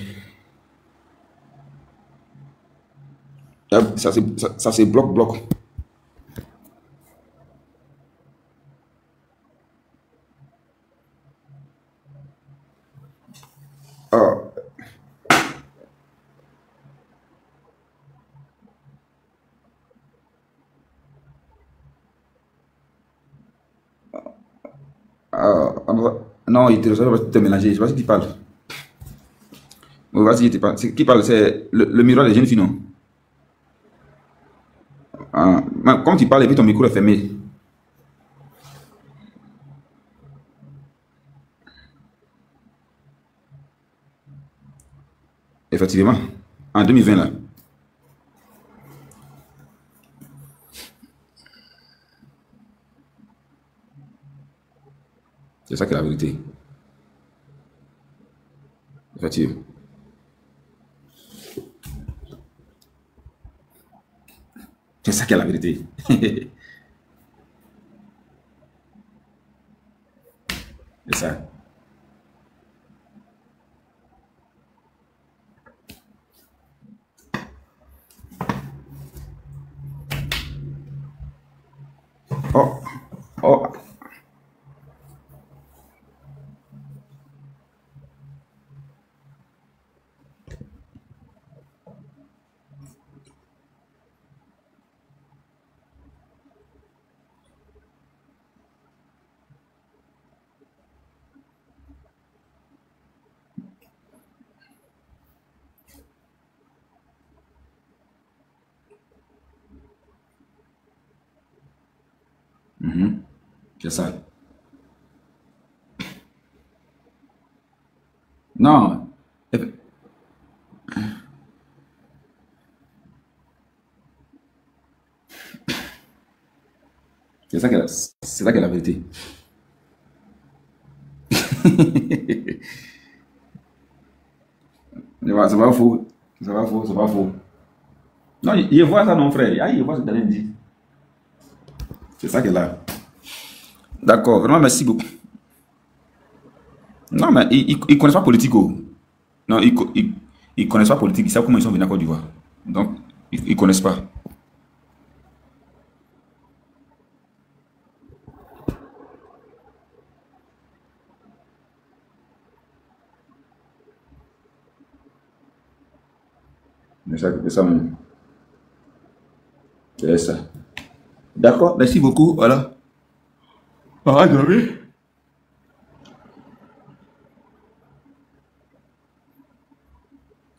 Ça se bloque. Non, il te reçoit te mélanger. Je sais pas ce qu'il parle. Vas-y, qui parle? C'est le miroir des jeunes filles, non? Comme tu parles et puis ton micro est fermé. Effectivement, en 2020 là. C'est ça qui est la vérité. Effectivement. C'est ça qui est la vérité. C'est ça. Oh, oh. C'est ça. Non. C'est ça qui est la vérité. C'est pas faux. C'est pas faux, c'est pas faux. Non, il voit ça, non, frère. Il voit ce que tu as dit. C'est ça qui est là. D'accord, vraiment, merci beaucoup. Non, mais ils ne connaissent pas politique. Non, ils connaissent pas politique. Ils savent comment ils sont venus à Côte d'Ivoire. Donc, ils ne connaissent pas. C'est ça même. C'est ça. D'accord, merci beaucoup. Voilà. Ah,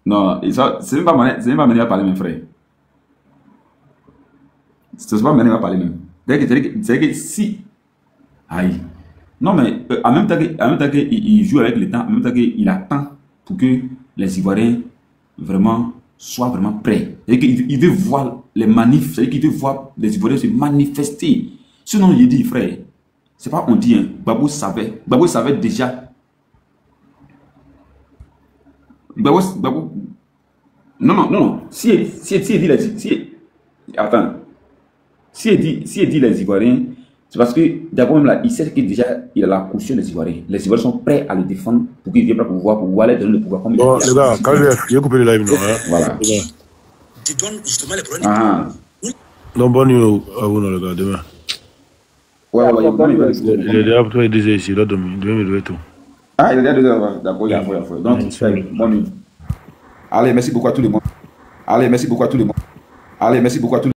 non, c'est même pas manière à parler, mes frères. C'est pas manière à parler même. C'est que si. Aïe. Non, mais en même temps qu'il joue avec le temps, en même temps qu'il attend pour que les Ivoiriens vraiment soient vraiment prêts. Il veut voir les manifs, c'est-à-dire qu'il veut voir les Ivoiriens se manifester. Sinon, il dit, frère, c'est pas on dit, hein, Babou savait déjà. Babou. Non. Si il dit les Ivoiriens, c'est parce que d'abord même là, il sait que déjà il a la caution des Ivoiriens. Les Ivoiriens sont prêts à le défendre pour qu'il vienne pas pouvoir aller donner le pouvoir. Comme bon, les gars, quand j'ai coupé le live, non, hein? Voilà. Tu donnes justement les problèmes. Donc, bonne nuit à vous, non, les gars, demain. Ouais, il est déjà pour toi, il est déjà ici, là, demain, il me doit tout. Ah, il est déjà 2 heures, d'accord, il y a donc, bonne nuit. Allez, merci beaucoup à tout le monde.